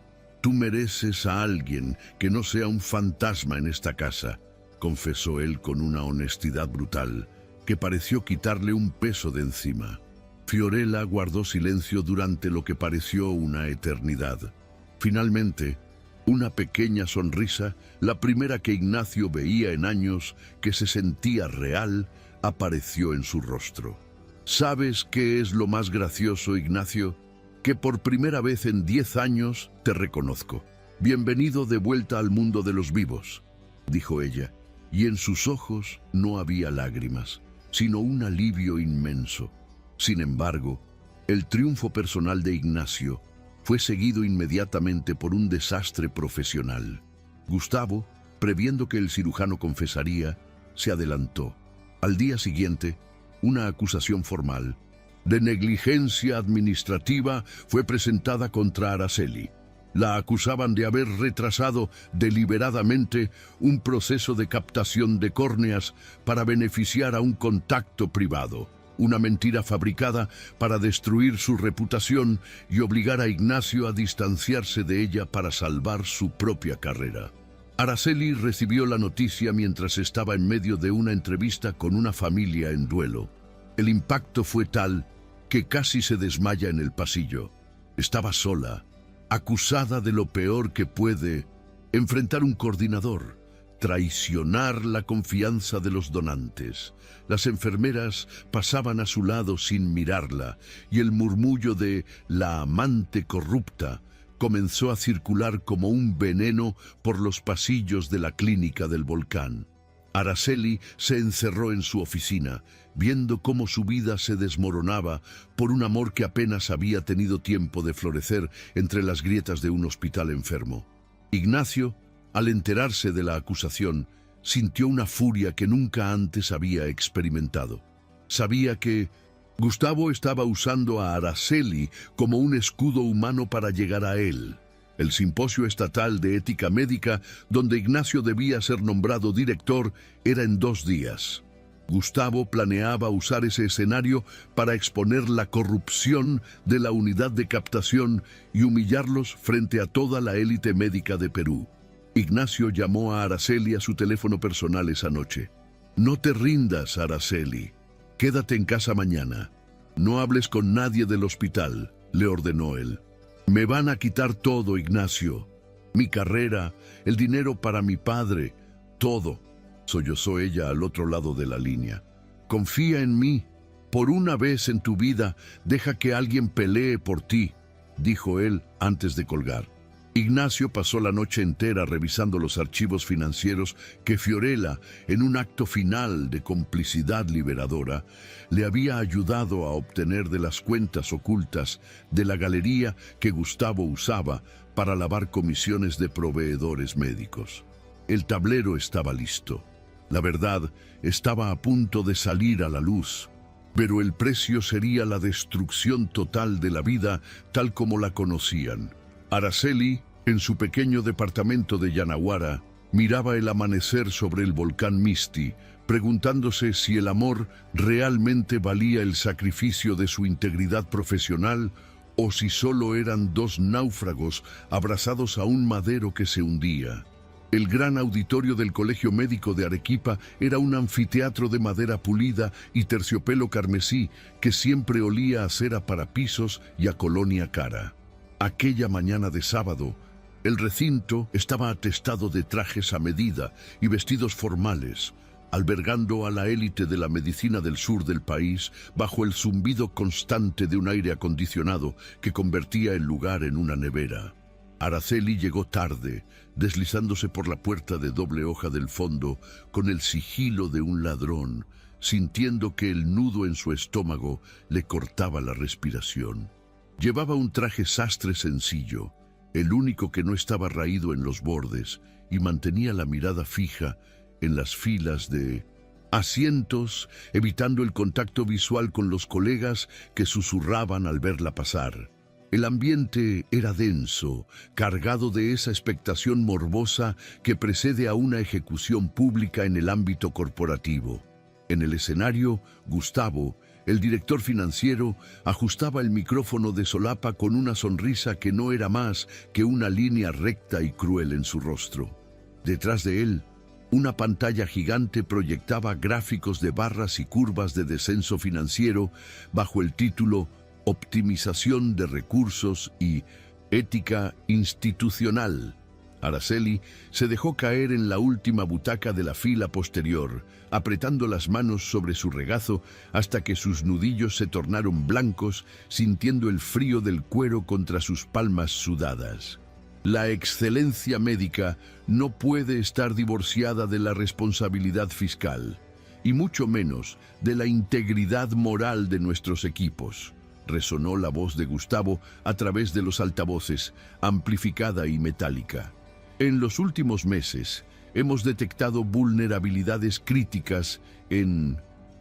Speaker 1: mereces a alguien que no sea un fantasma en esta casa», confesó él con una honestidad brutal que pareció quitarle un peso de encima. Fiorella guardó silencio durante lo que pareció una eternidad. Finalmente, una pequeña sonrisa, la primera que Ignacio veía en años, que se sentía real, apareció en su rostro. «¿Sabes qué es lo más gracioso, Ignacio? Que por primera vez en 10 años te reconozco. Bienvenido de vuelta al mundo de los vivos», dijo ella, y en sus ojos no había lágrimas, sino un alivio inmenso. Sin embargo, el triunfo personal de Ignacio fue seguido inmediatamente por un desastre profesional. Gustavo, previendo que el cirujano confesaría, se adelantó. Al día siguiente, una acusación formal de negligencia administrativa fue presentada contra Araceli. La acusaban de haber retrasado deliberadamente un proceso de captación de córneas para beneficiar a un contacto privado, una mentira fabricada para destruir su reputación y obligar a Ignacio a distanciarse de ella para salvar su propia carrera. Araceli recibió la noticia mientras estaba en medio de una entrevista con una familia en duelo. El impacto fue tal que casi se desmaya en el pasillo. Estaba sola, acusada de lo peor que puede enfrentar un coordinador: traicionar la confianza de los donantes. Las enfermeras pasaban a su lado sin mirarla, y el murmullo de «la amante corrupta» comenzó a circular como un veneno por los pasillos de la clínica del Volcán. Araceli se encerró en su oficina, viendo cómo su vida se desmoronaba por un amor que apenas había tenido tiempo de florecer entre las grietas de un hospital enfermo. Ignacio, al enterarse de la acusación, sintió una furia que nunca antes había experimentado. Sabía que Gustavo estaba usando a Araceli como un escudo humano para llegar a él. El simposio estatal de ética médica, donde Ignacio debía ser nombrado director, era en 2 días. Gustavo planeaba usar ese escenario para exponer la corrupción de la unidad de captación y humillarlos frente a toda la élite médica de Perú. Ignacio llamó a Araceli a su teléfono personal esa noche. «No te rindas, Araceli. Quédate en casa mañana. No hables con nadie del hospital», le ordenó él. «Me van a quitar todo, Ignacio. Mi carrera, el dinero para mi padre, todo», sollozó ella al otro lado de la línea. «Confía en mí. Por una vez en tu vida, deja que alguien pelee por ti», dijo él antes de colgar. Ignacio pasó la noche entera revisando los archivos financieros que Fiorella, en un acto final de complicidad liberadora, le había ayudado a obtener de las cuentas ocultas de la galería que Gustavo usaba para lavar comisiones de proveedores médicos. El tablero estaba listo. La verdad estaba a punto de salir a la luz, pero el precio sería la destrucción total de la vida tal como la conocían. Araceli, en su pequeño departamento de Yanaguara, miraba el amanecer sobre el volcán Misti, preguntándose si el amor realmente valía el sacrificio de su integridad profesional o si solo eran 2 náufragos abrazados a un madero que se hundía. El gran auditorio del Colegio Médico de Arequipa era un anfiteatro de madera pulida y terciopelo carmesí que siempre olía a cera para pisos y a colonia cara. Aquella mañana de sábado, el recinto estaba atestado de trajes a medida y vestidos formales, albergando a la élite de la medicina del sur del país bajo el zumbido constante de un aire acondicionado que convertía el lugar en una nevera. Araceli llegó tarde, deslizándose por la puerta de doble hoja del fondo con el sigilo de un ladrón, sintiendo que el nudo en su estómago le cortaba la respiración. Llevaba un traje sastre sencillo, el único que no estaba raído en los bordes, y mantenía la mirada fija en las filas de asientos, evitando el contacto visual con los colegas que susurraban al verla pasar. El ambiente era denso, cargado de esa expectación morbosa que precede a una ejecución pública en el ámbito corporativo. En el escenario, Gustavo, el director financiero, ajustaba el micrófono de solapa con una sonrisa que no era más que una línea recta y cruel en su rostro. Detrás de él, una pantalla gigante proyectaba gráficos de barras y curvas de descenso financiero bajo el título «Optimización de recursos y ética institucional». Araceli se dejó caer en la última butaca de la fila posterior, apretando las manos sobre su regazo hasta que sus nudillos se tornaron blancos, sintiendo el frío del cuero contra sus palmas sudadas. La excelencia médica no puede estar divorciada de la responsabilidad fiscal, y mucho menos de la integridad moral de nuestros equipos. Resonó la voz de Gustavo a través de los altavoces, amplificada y metálica. En los últimos meses hemos detectado vulnerabilidades críticas en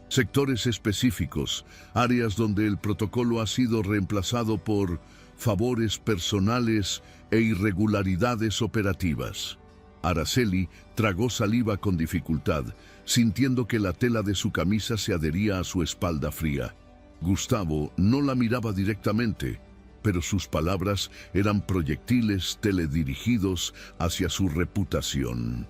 Speaker 1: sectores específicos, áreas donde el protocolo ha sido reemplazado por favores personales e irregularidades operativas. Araceli tragó saliva con dificultad, sintiendo que la tela de su camisa se adhería a su espalda fría. Gustavo no la miraba directamente, pero sus palabras eran proyectiles teledirigidos hacia su reputación.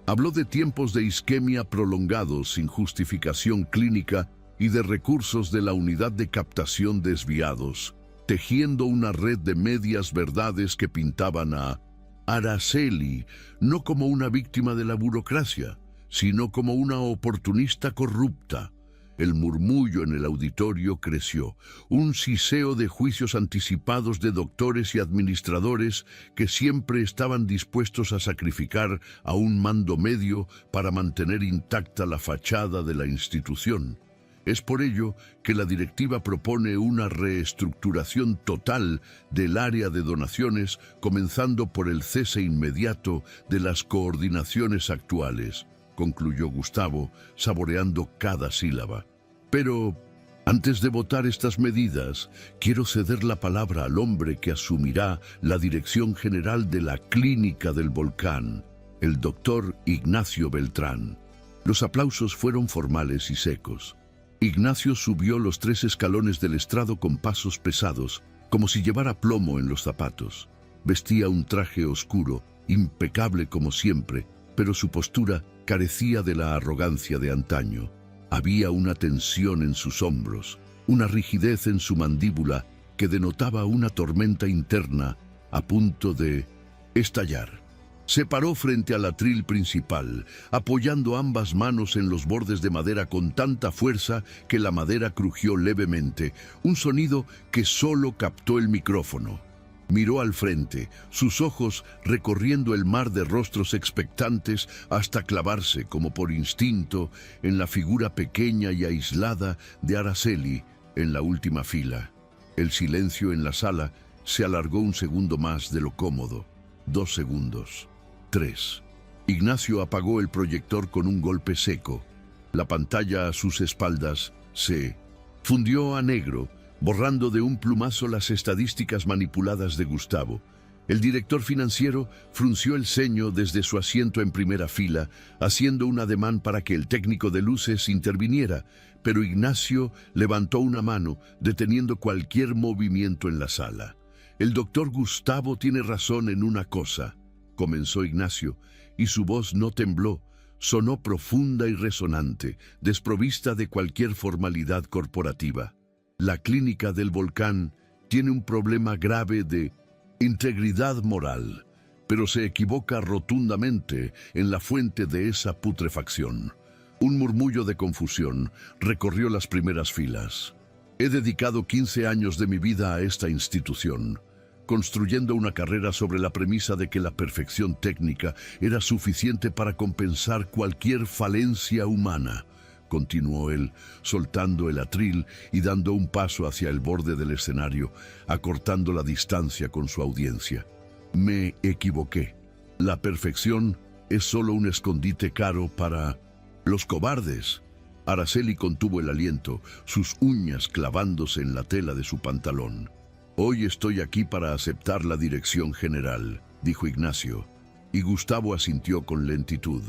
Speaker 1: Habló de tiempos de isquemia prolongados sin justificación clínica y de recursos de la unidad de captación desviados, tejiendo una red de medias verdades que pintaban a Araceli no como una víctima de la burocracia, sino como una oportunista corrupta. El murmullo en el auditorio creció, un siseo de juicios anticipados de doctores y administradores que siempre estaban dispuestos a sacrificar a un mando medio para mantener intacta la fachada de la institución. Es por ello que la directiva propone una reestructuración total del área de donaciones, comenzando por el cese inmediato de las coordinaciones actuales, concluyó Gustavo, saboreando cada sílaba. Pero, antes de votar estas medidas, quiero ceder la palabra al hombre que asumirá la dirección general de la Clínica del Volcán, el doctor Ignacio Beltrán. Los aplausos fueron formales y secos. Ignacio subió los 3 escalones del estrado con pasos pesados, como si llevara plomo en los zapatos. Vestía un traje oscuro, impecable como siempre, pero su postura carecía de la arrogancia de antaño. Había una tensión en sus hombros, una rigidez en su mandíbula que denotaba una tormenta interna a punto de estallar. Se paró frente al atril principal, apoyando ambas manos en los bordes de madera con tanta fuerza que la madera crujió levemente, un sonido que solo captó el micrófono. Miró al frente, sus ojos recorriendo el mar de rostros expectantes hasta clavarse, como por instinto, en la figura pequeña y aislada de Araceli en la última fila. El silencio en la sala se alargó un segundo más de lo cómodo. 2 segundos. 3. Ignacio apagó el proyector con un golpe seco. La pantalla a sus espaldas se fundió a negro, borrando de un plumazo las estadísticas manipuladas de Gustavo. El director financiero frunció el ceño desde su asiento en primera fila, haciendo un ademán para que el técnico de luces interviniera, pero Ignacio levantó una mano, deteniendo cualquier movimiento en la sala. El doctor Gustavo tiene razón en una cosa, comenzó Ignacio, y su voz no tembló, sonó profunda y resonante, desprovista de cualquier formalidad corporativa. La Clínica del Volcán tiene un problema grave de integridad moral, pero se equivoca rotundamente en la fuente de esa putrefacción. Un murmullo de confusión recorrió las primeras filas. He dedicado 15 años de mi vida a esta institución, construyendo una carrera sobre la premisa de que la perfección técnica era suficiente para compensar cualquier falencia humana. Continuó él, soltando el atril y dando un paso hacia el borde del escenario, acortando la distancia con su audiencia. Me equivoqué. La perfección es solo un escondite caro para los cobardes. Araceli contuvo el aliento, sus uñas clavándose en la tela de su pantalón. Hoy estoy aquí para aceptar la dirección general, dijo Ignacio, y Gustavo asintió con lentitud,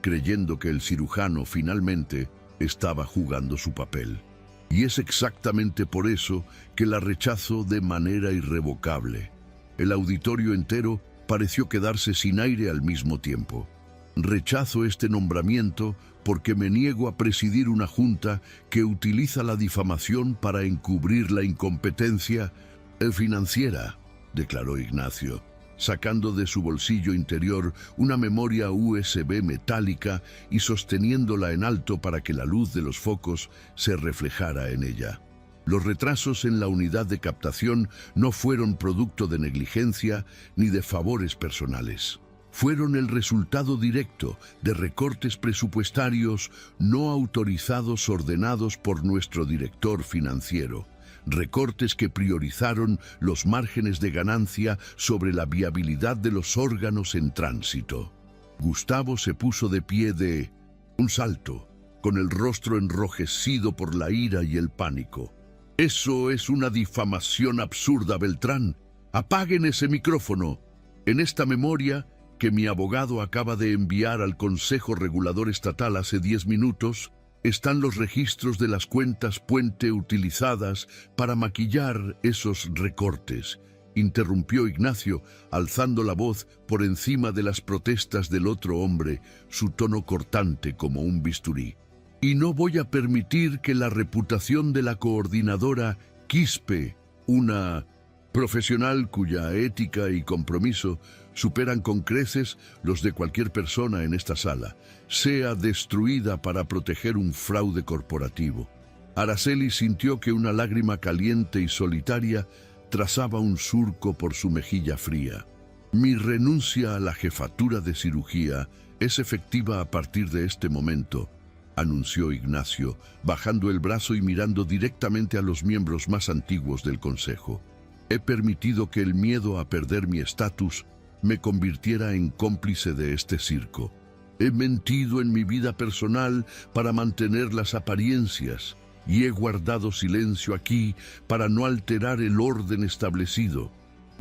Speaker 1: creyendo que el cirujano finalmente estaba jugando su papel. Y es exactamente por eso que la rechazó de manera irrevocable. El auditorio entero pareció quedarse sin aire al mismo tiempo. Rechazo este nombramiento porque me niego a presidir una junta que utiliza la difamación para encubrir la incompetencia financiera, declaró Ignacio, sacando de su bolsillo interior una memoria USB metálica y sosteniéndola en alto para que la luz de los focos se reflejara en ella. Los retrasos en la unidad de captación no fueron producto de negligencia ni de favores personales. Fueron el resultado directo de recortes presupuestarios no autorizados ordenados por nuestro director financiero. Recortes que priorizaron los márgenes de ganancia sobre la viabilidad de los órganos en tránsito. Gustavo se puso de pie de un salto, con el rostro enrojecido por la ira y el pánico. Eso es una difamación absurda, Beltrán. Apaguen ese micrófono. En esta memoria que mi abogado acaba de enviar al Consejo Regulador Estatal hace 10 minutos, están los registros de las cuentas puente utilizadas para maquillar esos recortes, interrumpió Ignacio, alzando la voz por encima de las protestas del otro hombre, su tono cortante como un bisturí. Y no voy a permitir que la reputación de la coordinadora Quispe, una profesional cuya ética y compromiso superan con creces los de cualquier persona en esta sala, sea destruida para proteger un fraude corporativo. Araceli sintió que una lágrima caliente y solitaria trazaba un surco por su mejilla fría. Mi renuncia a la jefatura de cirugía es efectiva a partir de este momento, anunció Ignacio, bajando el brazo y mirando directamente a los miembros más antiguos del Consejo. He permitido que el miedo a perder mi estatus me convirtiera en cómplice de este circo. He mentido en mi vida personal para mantener las apariencias y he guardado silencio aquí para no alterar el orden establecido.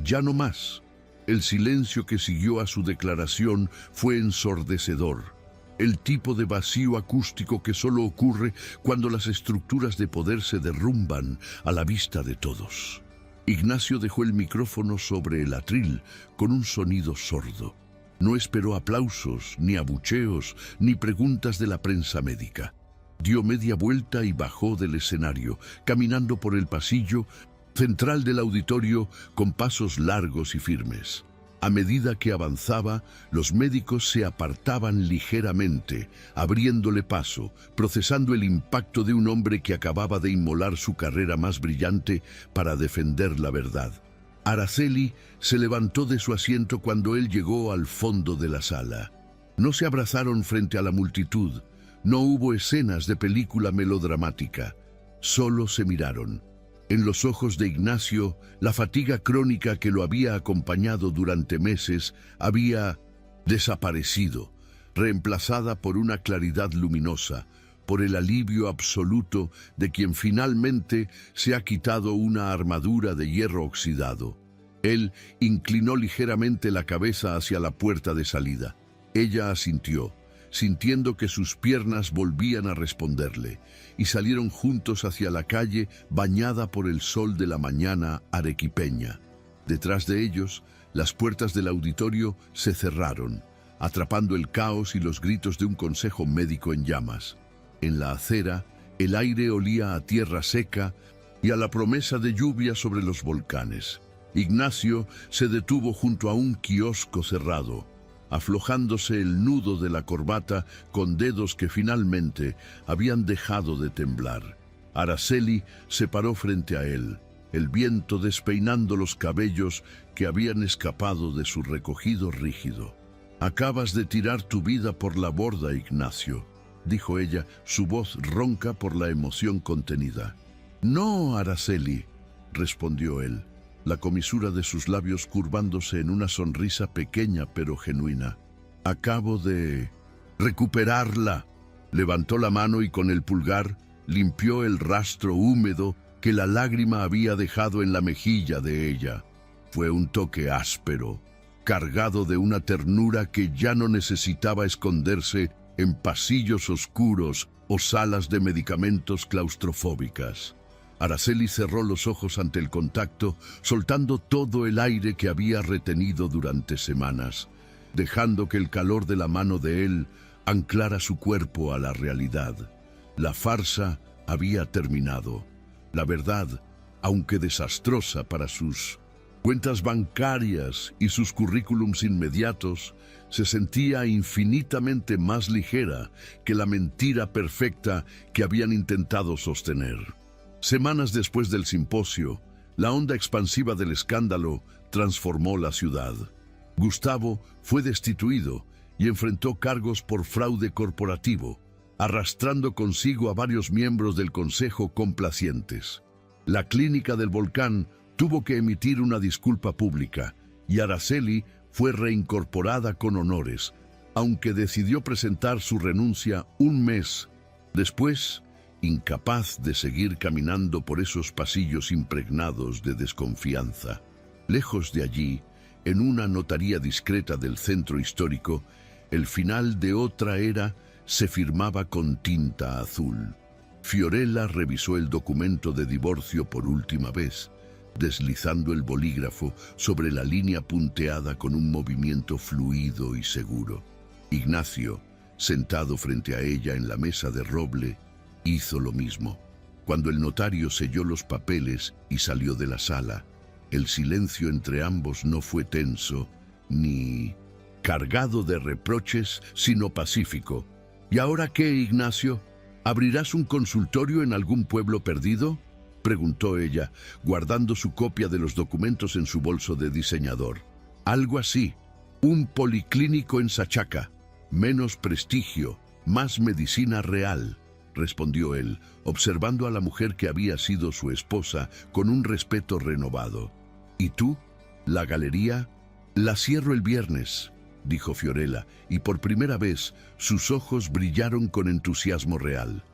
Speaker 1: Ya no más. El silencio que siguió a su declaración fue ensordecedor. El tipo de vacío acústico que solo ocurre cuando las estructuras de poder se derrumban a la vista de todos. Ignacio dejó el micrófono sobre el atril con un sonido sordo. No esperó aplausos, ni abucheos, ni preguntas de la prensa médica. Dio media vuelta y bajó del escenario, caminando por el pasillo central del auditorio con pasos largos y firmes. A medida que avanzaba, los médicos se apartaban ligeramente, abriéndole paso, procesando el impacto de un hombre que acababa de inmolar su carrera más brillante para defender la verdad. Araceli se levantó de su asiento cuando él llegó al fondo de la sala. No se abrazaron frente a la multitud, no hubo escenas de película melodramática, solo se miraron. En los ojos de Ignacio, la fatiga crónica que lo había acompañado durante meses había desaparecido, reemplazada por una claridad luminosa, por el alivio absoluto de quien finalmente se ha quitado una armadura de hierro oxidado. Él inclinó ligeramente la cabeza hacia la puerta de salida. Ella asintió, sintiendo que sus piernas volvían a responderle, y salieron juntos hacia la calle bañada por el sol de la mañana arequipeña. Detrás de ellos, las puertas del auditorio se cerraron, atrapando el caos y los gritos de un consejo médico en llamas. En la acera, el aire olía a tierra seca y a la promesa de lluvia sobre los volcanes. Ignacio se detuvo junto a un kiosco cerrado, aflojándose el nudo de la corbata con dedos que finalmente habían dejado de temblar. Araceli se paró frente a él, el viento despeinando los cabellos que habían escapado de su recogido rígido. «Acabas de tirar tu vida por la borda, Ignacio», dijo ella, su voz ronca por la emoción contenida. «No, Araceli», respondió él, la comisura de sus labios curvándose en una sonrisa pequeña pero genuina. «Acabo de recuperarla». Levantó la mano y con el pulgar limpió el rastro húmedo que la lágrima había dejado en la mejilla de ella. Fue un toque áspero, cargado de una ternura que ya no necesitaba esconderse en pasillos oscuros o salas de medicamentos claustrofóbicas. Araceli cerró los ojos ante el contacto, soltando todo el aire que había retenido durante semanas, dejando que el calor de la mano de él anclara su cuerpo a la realidad. La farsa había terminado. La verdad, aunque desastrosa para sus cuentas bancarias y sus currículums inmediatos, se sentía infinitamente más ligera que la mentira perfecta que habían intentado sostener. Semanas después del simposio, la onda expansiva del escándalo transformó la ciudad. Gustavo fue destituido y enfrentó cargos por fraude corporativo, arrastrando consigo a varios miembros del consejo complacientes. La clínica del volcán tuvo que emitir una disculpa pública y Araceli fue reincorporada con honores, aunque decidió presentar su renuncia un mes después incapaz de seguir caminando por esos pasillos impregnados de desconfianza. Lejos de allí, en una notaría discreta del centro histórico, el final de otra era se firmaba con tinta azul. Fiorella revisó el documento de divorcio por última vez, deslizando el bolígrafo sobre la línea punteada con un movimiento fluido y seguro. Ignacio, sentado frente a ella en la mesa de roble, hizo lo mismo. Cuando el notario selló los papeles y salió de la sala, el silencio entre ambos no fue tenso ni cargado de reproches, sino pacífico. ¿Y ahora qué, Ignacio? ¿Abrirás un consultorio en algún pueblo perdido?, preguntó ella, guardando su copia de los documentos en su bolso de diseñador. Algo así. Un policlínico en Sachaca. Menos prestigio, más medicina real, respondió él, observando a la mujer que había sido su esposa con un respeto renovado. ¿Y tú? ¿La galería? La cierro el viernes, dijo Fiorella, y por primera vez sus ojos brillaron con entusiasmo real.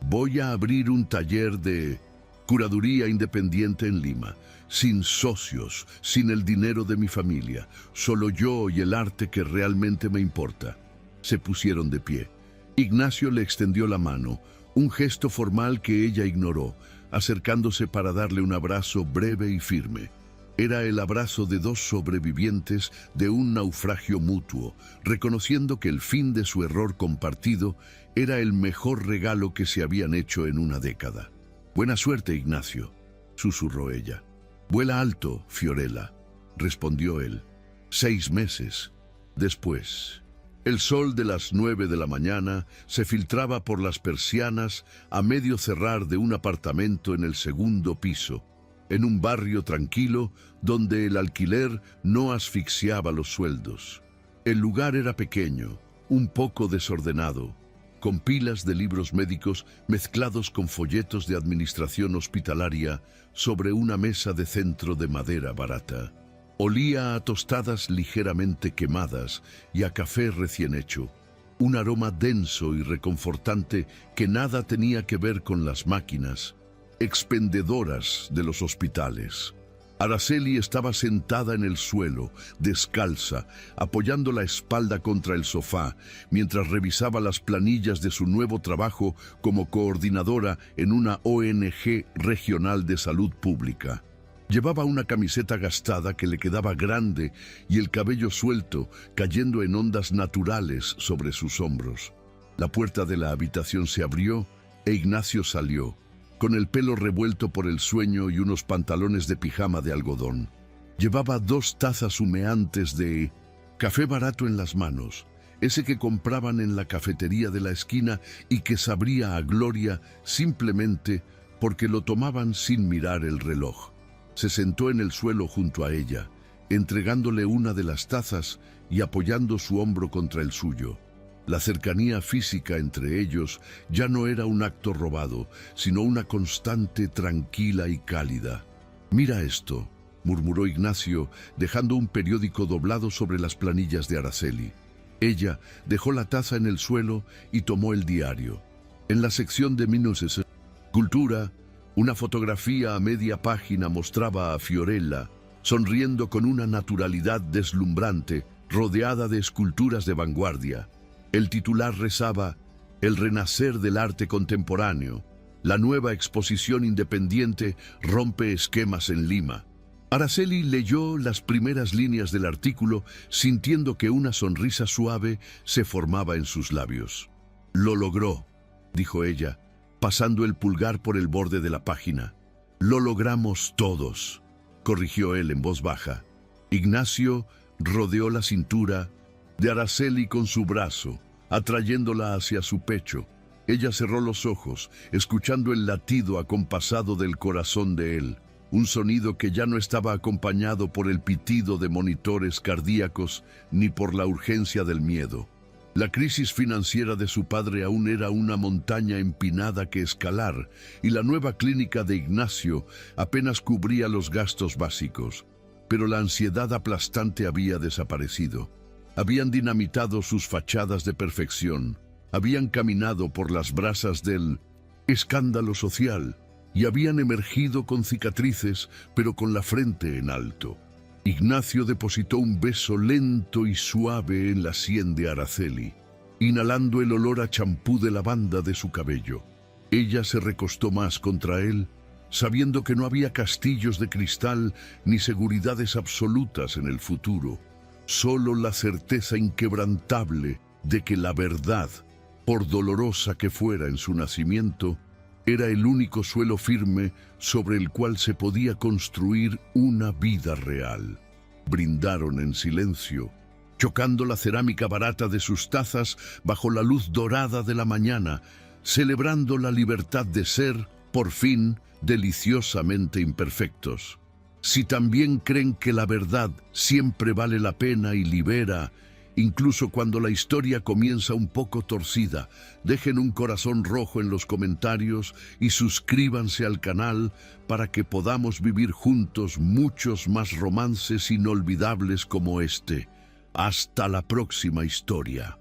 Speaker 1: Voy a abrir un taller de curaduría independiente en Lima, sin socios, sin el dinero de mi familia, solo yo y el arte que realmente me importa. Se pusieron de pie. Ignacio le extendió la mano, un gesto formal que ella ignoró, acercándose para darle un abrazo breve y firme. Era el abrazo de dos sobrevivientes de un naufragio mutuo, reconociendo que el fin de su error compartido era el mejor regalo que se habían hecho en una década. Buena suerte, Ignacio, susurró ella. Vuela alto, Fiorella, respondió él. 6 meses después. El sol de las 9 de la mañana se filtraba por las persianas a medio cerrar de un apartamento en el segundo piso, en un barrio tranquilo donde el alquiler no asfixiaba los sueldos. El lugar era pequeño, un poco desordenado, con pilas de libros médicos mezclados con folletos de administración hospitalaria sobre una mesa de centro de madera barata. Olía a tostadas ligeramente quemadas y a café recién hecho, un aroma denso y reconfortante que nada tenía que ver con las máquinas expendedoras de los hospitales. Araceli estaba sentada en el suelo, descalza, apoyando la espalda contra el sofá, mientras revisaba las planillas de su nuevo trabajo como coordinadora en una ONG regional de salud pública. Llevaba una camiseta gastada que le quedaba grande y el cabello suelto, cayendo en ondas naturales sobre sus hombros. La puerta de la habitación se abrió e Ignacio salió, con el pelo revuelto por el sueño y unos pantalones de pijama de algodón. Llevaba 2 tazas humeantes de café barato en las manos, ese que compraban en la cafetería de la esquina y que sabría a gloria simplemente porque lo tomaban sin mirar el reloj. Se sentó en el suelo junto a ella, entregándole una de las tazas y apoyando su hombro contra el suyo. La cercanía física entre ellos ya no era un acto robado, sino una constante tranquila y cálida. «Mira esto», murmuró Ignacio, dejando un periódico doblado sobre las planillas de Araceli. Ella dejó la taza en el suelo y tomó el diario. En la sección de 1960, Cultura, una fotografía a media página mostraba a Fiorella, sonriendo con una naturalidad deslumbrante, rodeada de esculturas de vanguardia. El titular rezaba: «El renacer del arte contemporáneo. La nueva exposición independiente rompe esquemas en Lima». Araceli leyó las primeras líneas del artículo, sintiendo que una sonrisa suave se formaba en sus labios. «Lo logró», dijo ella, pasando el pulgar por el borde de la página. «Lo logramos todos», corrigió él en voz baja. Ignacio rodeó la cintura de Araceli con su brazo, atrayéndola hacia su pecho. Ella cerró los ojos, escuchando el latido acompasado del corazón de él, un sonido que ya no estaba acompañado por el pitido de monitores cardíacos ni por la urgencia del miedo. La crisis financiera de su padre aún era una montaña empinada que escalar, y la nueva clínica de Ignacio apenas cubría los gastos básicos. Pero la ansiedad aplastante había desaparecido. Habían dinamitado sus fachadas de perfección, habían caminado por las brasas del escándalo social, y habían emergido con cicatrices, pero con la frente en alto. Ignacio depositó un beso lento y suave en la sien de Araceli, inhalando el olor a champú de lavanda de su cabello. Ella se recostó más contra él, sabiendo que no había castillos de cristal ni seguridades absolutas en el futuro, solo la certeza inquebrantable de que la verdad, por dolorosa que fuera en su nacimiento, era el único suelo firme sobre el cual se podía construir una vida real. Brindaron en silencio, chocando la cerámica barata de sus tazas bajo la luz dorada de la mañana, celebrando la libertad de ser, por fin, deliciosamente imperfectos. Si también creen que la verdad siempre vale la pena y libera, incluso cuando la historia comienza un poco torcida, dejen un corazón rojo en los comentarios y suscríbanse al canal para que podamos vivir juntos muchos más romances inolvidables como este. Hasta la próxima historia.